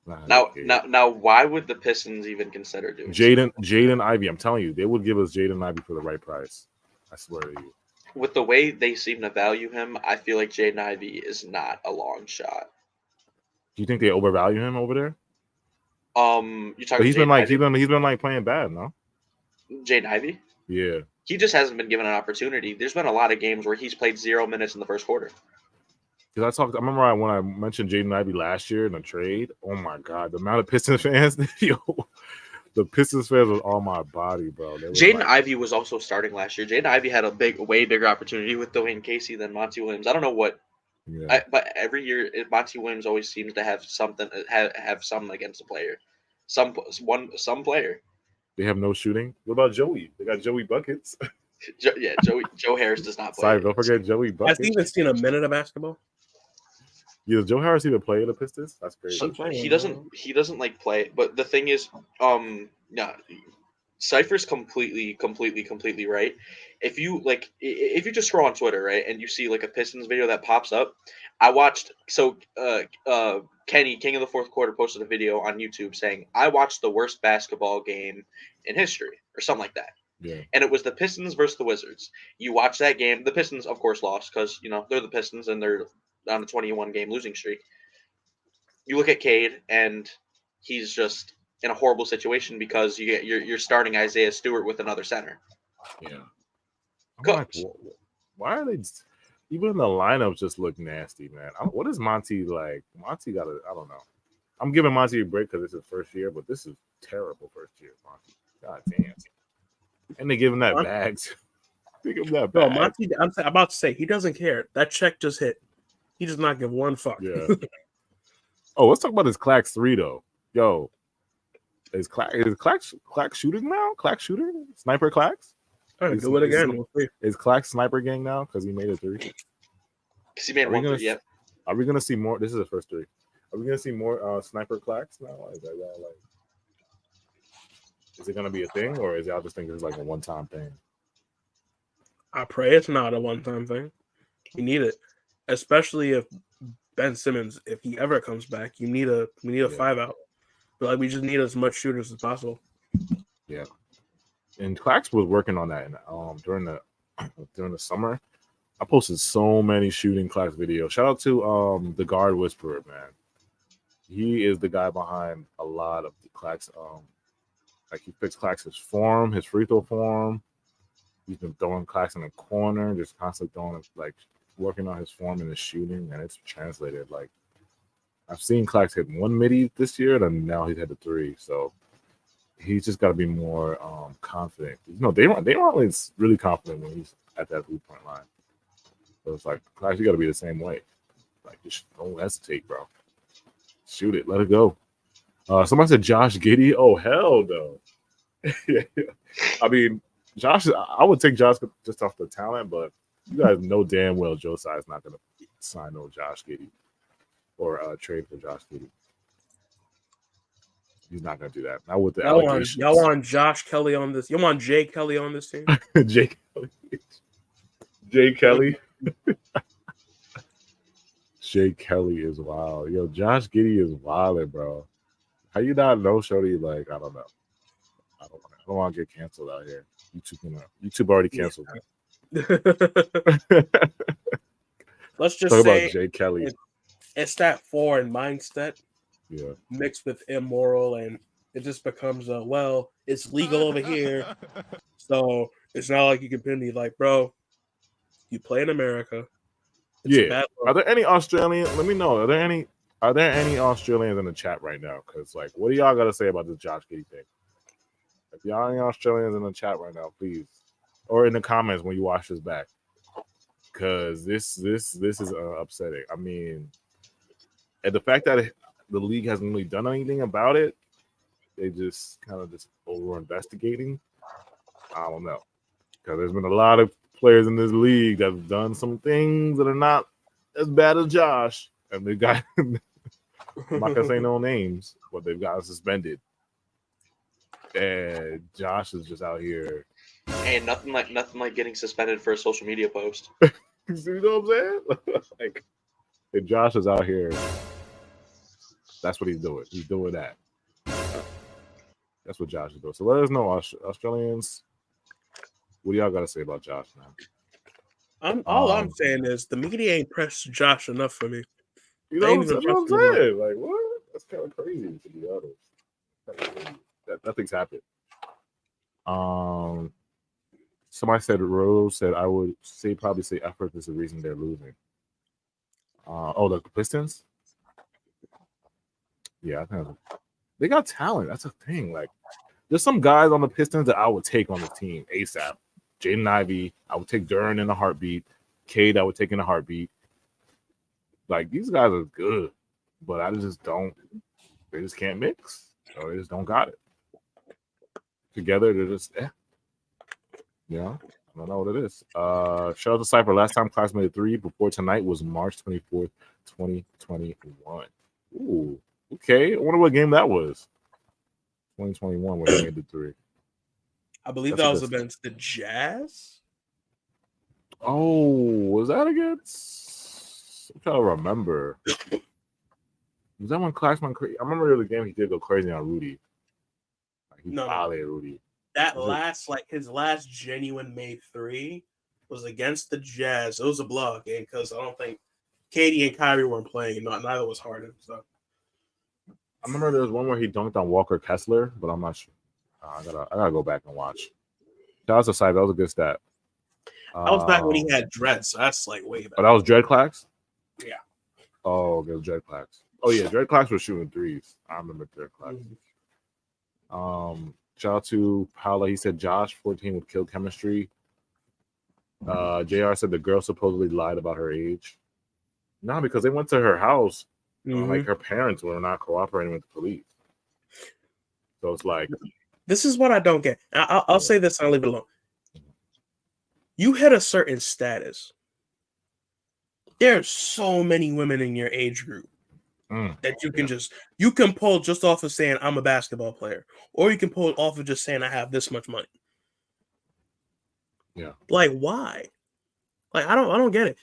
Now, why would the Pistons even consider doing Jaden Ivey? I'm telling you, they would give us Jaden Ivey for the right price. I swear to you. With the way they seem to value him, I feel like Jaden Ivey is not a long shot. Do you think they overvalue him over there? You're talking. He's been like playing bad, no? Jaden Ivey. Yeah. He just hasn't been given an opportunity. There's been a lot of games where he's played 0 minutes in the first quarter. Because I remember when I mentioned Jaden Ivey last year in a trade. Oh my God, the amount of Pistons fans, the Pistons fans was on my body, bro. Jaden Ivey was also starting last year. Jaden Ivey had a way bigger opportunity with Dwayne Casey than Monty Williams. I don't know what, but every year Monty Williams always seems to have something, have something against a player, some player. They have no shooting. What about Joey? They got Joey buckets. Joe Harris does not play. Sorry, don't forget Joey buckets. Has he even seen a minute of basketball? Yeah, Joe Harris even play in the Pistons? That's crazy. He doesn't like play. But the thing is, Cypher's completely right. If you just scroll on Twitter, right, and you see like a Pistons video that pops up, I watched. So Kenny, King of the Fourth Quarter, posted a video on YouTube saying, "I watched the worst basketball game in history," or something like that. Yeah. And it was the Pistons versus the Wizards. You watch that game. The Pistons, of course, lost because they're the Pistons and they're on a 21-game losing streak. You look at Cade, and he's just in a horrible situation because you're starting Isaiah Stewart with another center. Yeah. Like, why are they? Even the lineups just look nasty, man. What is Monty like? Monty got I don't know. I'm giving Monty a break because it's his first year, but this is terrible first year, Monty. God damn. And they give him that bags. They give him that bag. No, Monty, I'm about to say he doesn't care. That check just hit. He does not give one fuck. Yeah. Oh, let's talk about his Clax 3 though. Yo, is Clax shooting now? Clax shooting? Sniper Clax? Do it again. Is Clax sniper gang now because he made a 3? Because he made 1 3. Yep. Are we gonna see more? This is the first 3. Are we gonna see more sniper Clax now? Is it gonna be a thing, or is y'all just think it's like a one-time thing? I pray it's not a one-time thing. You need it, especially if Ben Simmons, if he ever comes back, you need a 5-out. But we just need as much shooters as possible. Yeah. And Clax was working on that during the summer. I posted so many shooting Clax videos. Shout out to the guard whisperer, man. He is the guy behind a lot of the Clax. He fixed Clax's form, his free throw form. He's been throwing Clax in the corner, just constantly throwing working on his form and his shooting, and it's translated. I've seen Clax hit 1 midi this year, and now he's had the 3. So he's just got to be more confident. They is really confident when he's at that 3-point line. So it's Clax, you got to be the same way. Just don't hesitate, bro. Shoot it, let it go. Somebody said Josh Giddey. Oh hell no. Yeah. I mean, Josh. I would take Josh just off the talent, but you guys know damn well Joe Tsai is not going to sign no Josh Giddey or trade for Josh Giddey. He's not going to do that. Not with the allegations. Y'all want Josh Kelly on this? You want Jay Kelly on this team? Jay Kelly. Jay Kelly is wild. Yo, Josh Giddey is wild, bro. How you not know, Shorty? I don't know. I don't want to get canceled out here. YouTube already canceled me. Let's just talk say about Jay Kelly. It's that foreign mindset, yeah, mixed with immoral and it just becomes it's legal over here, so it's not like you can pin me. Like, bro, you play in America. It's a bad Are there any Australians? Let me know. Are there any Australians in the chat right now? Because like, what do y'all got to say about this Josh Giddey thing? If y'all any Australians in the chat right now, please, or in the comments when you watch this back, because this is upsetting. I mean, and the fact that the league hasn't really done anything about it, they just kind of just over investigating. I don't know, because there's been a lot of players in this league that have done some things that are not as bad as Josh, and they got I'm not gonna say no names, but they've gotten suspended. And Josh is just out here. Hey, nothing like getting suspended for a social media post. You know what I'm saying? Like, if Josh is out here, that's what he's doing. He's doing that. That's what Josh is doing. So let us know, Australians. What do y'all got to say about Josh now? I'm saying is the media ain't pressed Josh enough for me. You know what I'm saying? Like, what? That's kind of crazy, to be honest. Nothing's happened. Somebody said Rose said I would probably say effort is the reason they're losing. The Pistons. Yeah, I think they got talent. That's a thing. Like, there's some guys on the Pistons that I would take on the team ASAP. Jaden Ivey, I would take Durant in a heartbeat. Cade, I would take in a heartbeat. Like, these guys are good, but I just don't. They just can't mix. So they just don't got it. Together, they're just I don't know what it is. Shout out to Cypher. Last time Clax made a 3 before tonight was March 24th, 2021. Ooh, okay. I wonder what game that was. 2021 when he made the 3. I believe that was against the Jazz. Oh, was that against? I'm trying to remember. Was that when Clax went crazy? I remember the game he did go crazy on Rudy. Like, he violated Rudy. That his last genuine made 3 was against the Jazz. It was a blowout game because I don't think Katie and Kyrie weren't playing. Neither was Harden. So I remember there was one where he dunked on Walker Kessler, but I'm not sure. I gotta go back and watch. That was a side. That was a good stat. That was back when he had dreads. So that's like way back. Oh, that was Dread Clax? Yeah. Oh, okay, Dread Clax. Oh yeah, Dread Clax was shooting 3s. I remember Dread Clax. Mm-hmm. Shout out to Paula. He said Josh 14 would kill chemistry. JR said the girl supposedly lied about her age. No, because they went to her house. Like, her parents were not cooperating with the police. So it's like, this is what I don't get. I'll say this and I'll leave it alone. You hit a certain status. There's so many women in your age group that you can pull just off of saying I'm a basketball player, or you can pull off of just saying I have this much money. Yeah. Like, why? Like, I don't get it.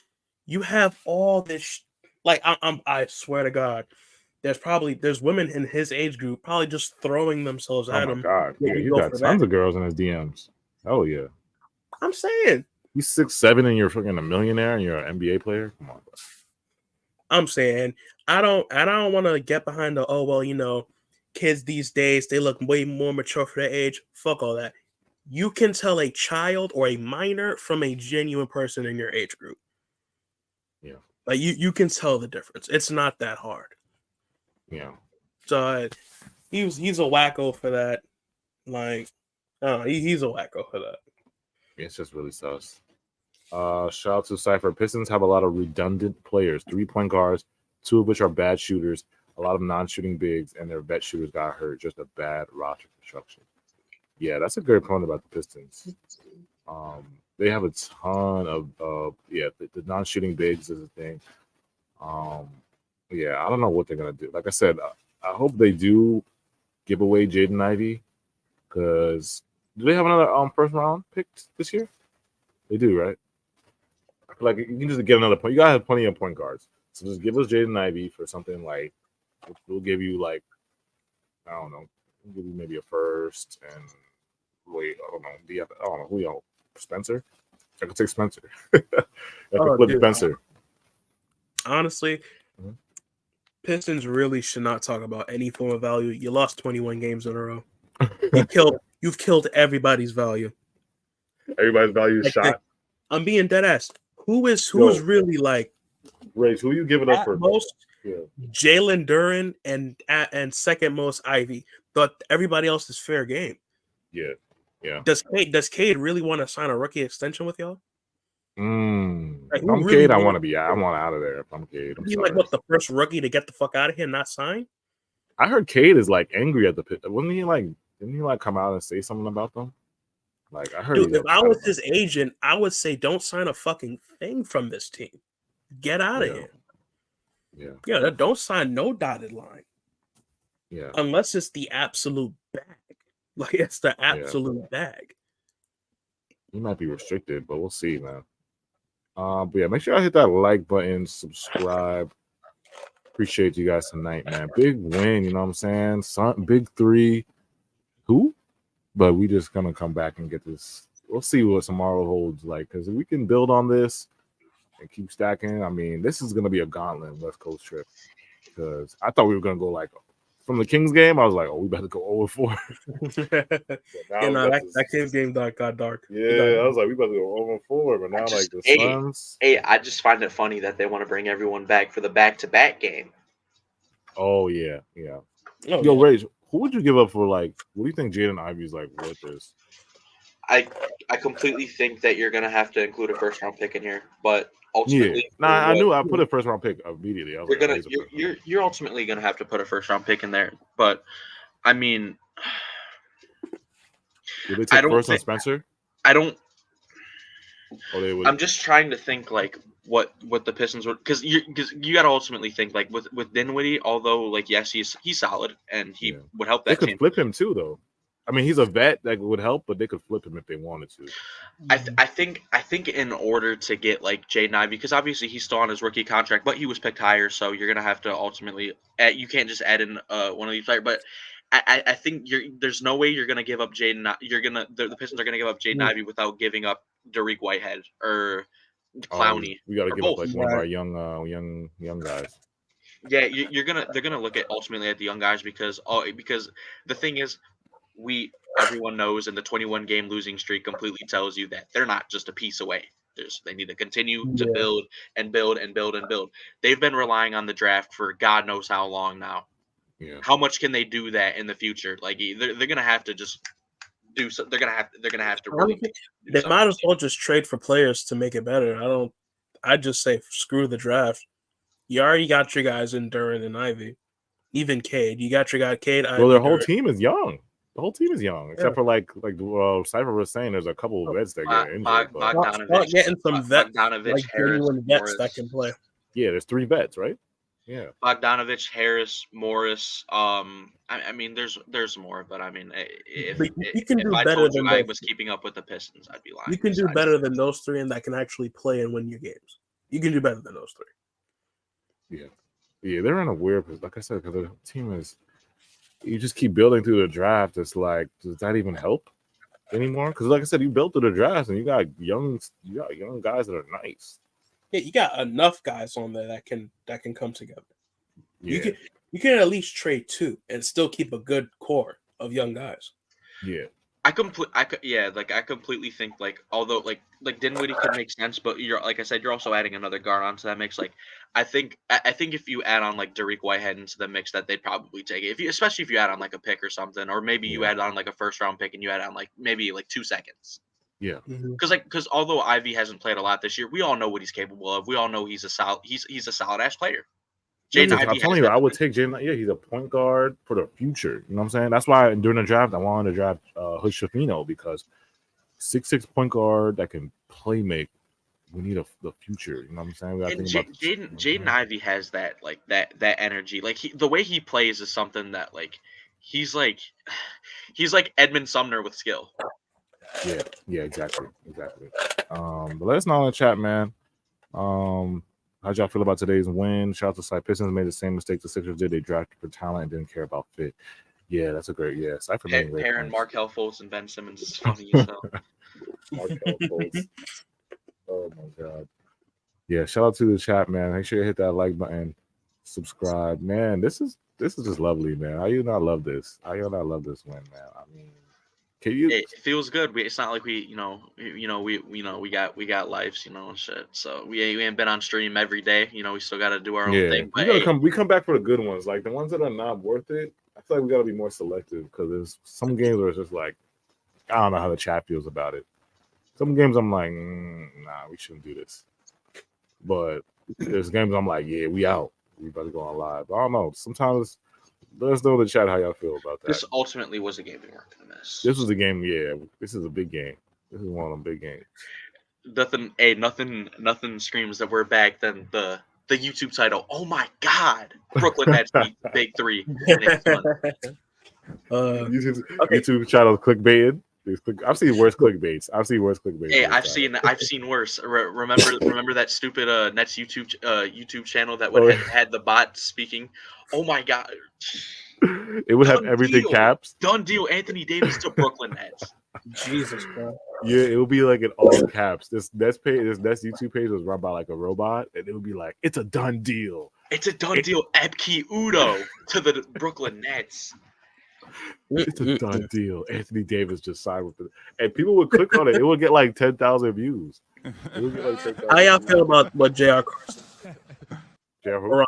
You have all this. Like, I swear to God, there's women in his age group probably just throwing themselves at him. Oh my God, yeah, he's got tons of girls in his DMs. Oh yeah. I'm saying he's 6'7" and you're fucking a millionaire and you're an NBA player. Come on, bro. I'm saying I don't want to get behind the kids these days, they look way more mature for their age. Fuck all that. You can tell a child or a minor from a genuine person in your age group. Yeah. Like you can tell the difference. It's not that hard. Yeah. So he's a wacko for that. Like, he's a wacko for that. It's just really sus. Shout out to Cypher. Pistons have a lot of redundant players, 3-point guards, 2 of which are bad shooters, a lot of non-shooting bigs, and their vet shooters got hurt. Just a bad roster construction. Yeah, that's a great point about the Pistons. They have a ton of the non-shooting bigs is a thing. Yeah, I don't know what they're gonna do. Like I said, I hope they do give away Jaden Ivey, because do they have another first round pick this year? They do, right? I feel like you can just get another point. You gotta have plenty of point guards, so just give us Jaden Ivey for something like we'll give you like I don't know, we'll give you maybe a first and wait, I don't know who y'all. Spencer? I could take Spencer. I could flip Spencer. Honestly, Pistons really should not talk about any form of value. You lost 21 games in a row. You've killed everybody's value. Everybody's value is Like, shot. I'm being dead ass. Who's Yo. really like Rage, who you giving up at for? most Yeah. Jalen Duran and second most Ivy? But everybody else is fair game. Yeah. Does Cade really want to sign a rookie extension with y'all? Like, If I'm really Cade, I want out of there. If I'm Cade, I'm Be sorry. like what, the first rookie to get the fuck out of here and not sign? I heard Cade is like angry at the pit. Didn't he like come out and say something about them? Like I heard. Dude, if I was his agent, I would say don't sign a fucking thing from this team. Get out of here. Yeah, don't sign no dotted line. Yeah. Unless it's the absolute bag. Like it's the absolute bag. He might be restricted, but we'll see, man. But yeah, make sure I hit that like button, subscribe. Appreciate you guys tonight, man. Big win, you know what I'm saying? Big 3. Who? But we just gonna come back and get this. We'll see what tomorrow holds like, because if we can build on this and keep stacking, I mean, this is gonna be a gauntlet West Coast trip. Because I thought we were gonna go like from the Kings game, I was like, oh, we better go 0-4. That Kings game got dark. Yeah, I was like, we better go 0-4, but now like the Suns. Hey, I just find it funny that they want to bring everyone back for the back-to-back game. Oh yeah. Yo, Rage, who would you give up for like? What do you think Jaden Ivey's like worth this? I completely think that you're gonna have to include a first round pick in here, but ultimately, I knew I put a first round pick immediately. I was you're ultimately gonna have to put a first round pick in there, but I mean, would they take first on Spencer? I don't. Oh, they would. I'm just trying to think like what the Pistons would, because you got to ultimately think like with Dinwiddie, although like yes he's solid and he would help that team. They could flip him too though. I mean, he's a vet that would help, but they could flip him if they wanted to. I think in order to get like Jaden Ivey, because obviously he's still on his rookie contract, but he was picked higher, so you're gonna have to ultimately you can't just add in one of these players. But I think there's no way you're gonna give up Jaden. The Pistons are gonna give up Jaden Ivey without giving up Derek Whitehead or Clowney. We got to give up like one of our young guys. Yeah, they're gonna look at ultimately at the young guys because the thing is. Everyone knows, and the 21 game losing streak completely tells you that they're not just a piece away. They need to continue to build and build and build and build. They've been relying on the draft for God knows how long now. Yeah. How much can they do that in the future? Like they're gonna have to just do so. They're gonna have to. Really they might as well just trade for players to make it better. I just say screw the draft. You already got your guys in Duran and Ivy, even Cade. You got your guy Cade. Well, their whole team is young. The whole team is young, except for like Cypher was saying, there's a couple of vets that get injured. Bogdanovich, getting some vets, like genuine vets that can play. Yeah, there's 3 vets, right? Yeah, Bogdanovich, Harris, Morris. I mean, there's more, but I mean, if I told you I was keeping up with the Pistons, I'd be lying. You can do better than those 3, and that can actually play and win your games. You can do better than those 3. Yeah, they're in a weird, like I said, because the team is. You just keep building through the draft. It's like, does that even help anymore? Because, like I said, you built through the draft, and you got young guys that are nice. Yeah, you got enough guys on there that can come together. Yeah. You can at least trade 2 and still keep a good core of young guys. Yeah. I completely think like although like Dinwiddie could make sense, but you're like I said, you're also adding another guard onto that mix. Like I think if you add on like Derek Whitehead into the mix, that they'd probably take it. Especially if you add on like a pick or something, or maybe you add on like a first round pick and you add on like maybe like 2 seconds. Yeah. Because although Ivy hasn't played a lot this year, we all know what he's capable of. We all know he's a solid ass player. I'm telling you, I would take Jaden. Yeah, he's a point guard for the future. You know what I'm saying? That's why during the draft, I wanted to draft Hood Shafino, because 6'6" point guard that can play make. We need the future. You know what I'm saying? Jaden Ivey has that like that energy. Like the way he plays is something that like he's like Edmund Sumner with skill. Yeah, exactly. But let us know in the chat, man. How'd y'all feel about today's win? Shout out to Cy. Pistons made the same mistake the Sixers did. They drafted for talent and didn't care about fit. Yeah, that's a great Cypher made great Pairing points. Markelle Fultz and Ben Simmons is funny. So. Markelle Fultz. Oh my god. Yeah, shout out to the chat, man. Make sure you hit that like button, subscribe, man. This is just lovely, man. How you not love this? How you not love this win, man? I mean, can you? It feels good. It's not like we got lives, and shit. So we ain't been on stream every day. We still got to do our own thing. But we come back for the good ones, like the ones that are not worth it. I feel like we got to be more selective because there's some games where it's just like I don't know how the chat feels about it. Some games I'm like, nah, we shouldn't do this. But there's games I'm like, yeah, we out. We about to go on live. I don't know. Sometimes let us know in the chat how y'all feel about that. This ultimately was a game we weren't gonna miss. This was a game, yeah. This is a big game. This is one of them big games. Nothing screams that we're back than the YouTube title. Oh my God, Brooklyn Nets beat Big Three. YouTube channel clickbaiting. I've seen worse clickbaits. Hey, I've seen worse. Remember that stupid Nets YouTube channel that had the bot speaking. Oh my God! It would have everything caps. Done deal. Anthony Davis to Brooklyn Nets. Jesus, bro. Yeah, it would be like in all caps. This Nets YouTube page was run by like a robot, and it would be like, "It's a done deal. It's a done deal." Ebke Udo to the Brooklyn Nets. It's a done deal. Anthony Davis just signed with it, and people would click on it. It would get like 10,000 views. It would get like 10,000 How y'all feel about what J.R. Carson? J.R.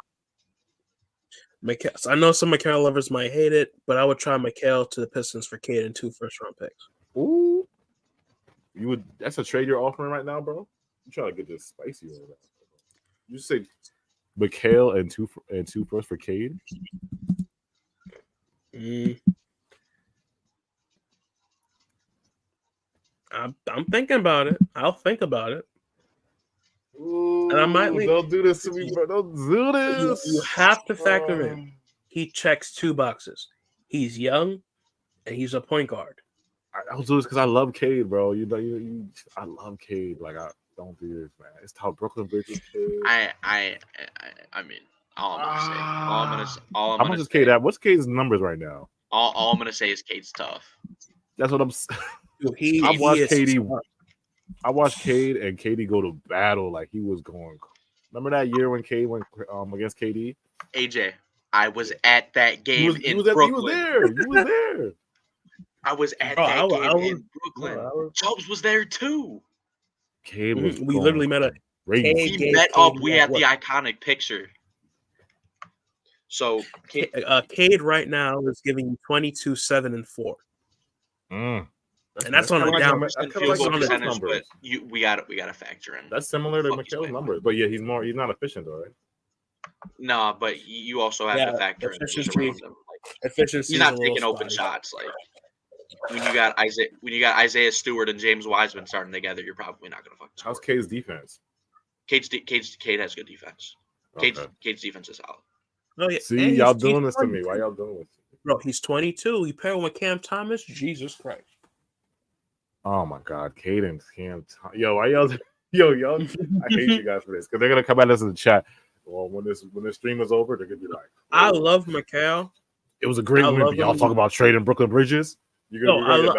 I know some Mikal lovers might hate it, but I would try Mikal to the Pistons for Cade and 2 first-round picks. Ooh, you would? That's a trade you're offering right now, bro. You trying to get this spicy on that? You say Mikal and two first for Cade? I'm thinking about it. I'll think about it. Ooh, and I might leave. Don't do this to me, bro. Don't do this. You have to factor in. He checks 2 boxes. He's young, and he's a point guard. I'll do this because I love Cade, bro. I love Cade. Like, I don't do this, man. It's how Brooklyn Bridges. I mean, all I'm gonna say. How much is Cade at? What's Cade's numbers right now? All I'm gonna say is Cade's tough. That's what I'm saying. I watched Cade and KD go to battle like he was going. Remember that year when Cade went against KD? AJ, I was at that game in Brooklyn. You was there. I was at that game in Brooklyn. Chubbs was there too. Cade was. We literally met up. We met up. We had the iconic picture. So Cade right now is giving you 22, 7, and 4. And that's on a down percentage, but we gotta factor in. That's similar to Mikal's numbers, but yeah, he's not efficient though, right? No, but you also have to factor in efficiency. He's not taking open shots. Like when you got Isaiah Stewart and James Wiseman starting together, you're probably not gonna fucking score. How's Cade's defense? Cade has good defense. Cade's defense is solid. Oh, yeah. See, y'all doing this to me. Why y'all doing this? Bro, he's 22. You pair him with Cam Thomas. Jesus Christ. Oh my God, Cade and Cam. Yo, why y'all? Y'all. I hate you guys for this because they're gonna come at us in the chat. Well, when this stream is over, they're gonna be like, I love Mikal. It was a great win. But y'all talk about trading Brooklyn Bridges. I love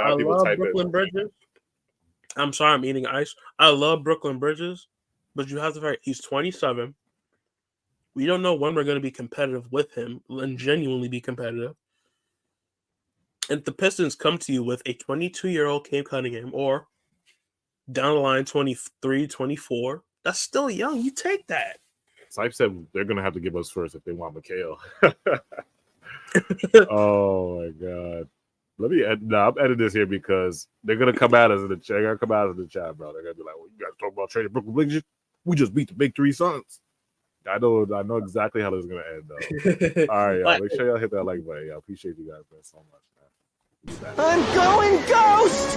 Brooklyn Bridges. I'm sorry, I'm eating ice. I love Brooklyn Bridges, but you have to figure he's 27. We don't know when we're going to be competitive with him and genuinely be competitive. And if the Pistons come to you with a 22-year-old Cade Cunningham or down the line 23, 24, that's still young. You take that. Sype said they're going to have to give us first if they want Mikal. Oh, my God. I'm editing this here because they're going to come at us in the chat. They're going to come at us in the chat, bro. They're going to be like, well, you guys talk about trading Brooklyn Bridges. We just beat the Big Three Suns. I know exactly how this is gonna end though. All right, y'all. Make sure y'all hit that like button. Y'all appreciate you guys so much, man. I'm going ghost!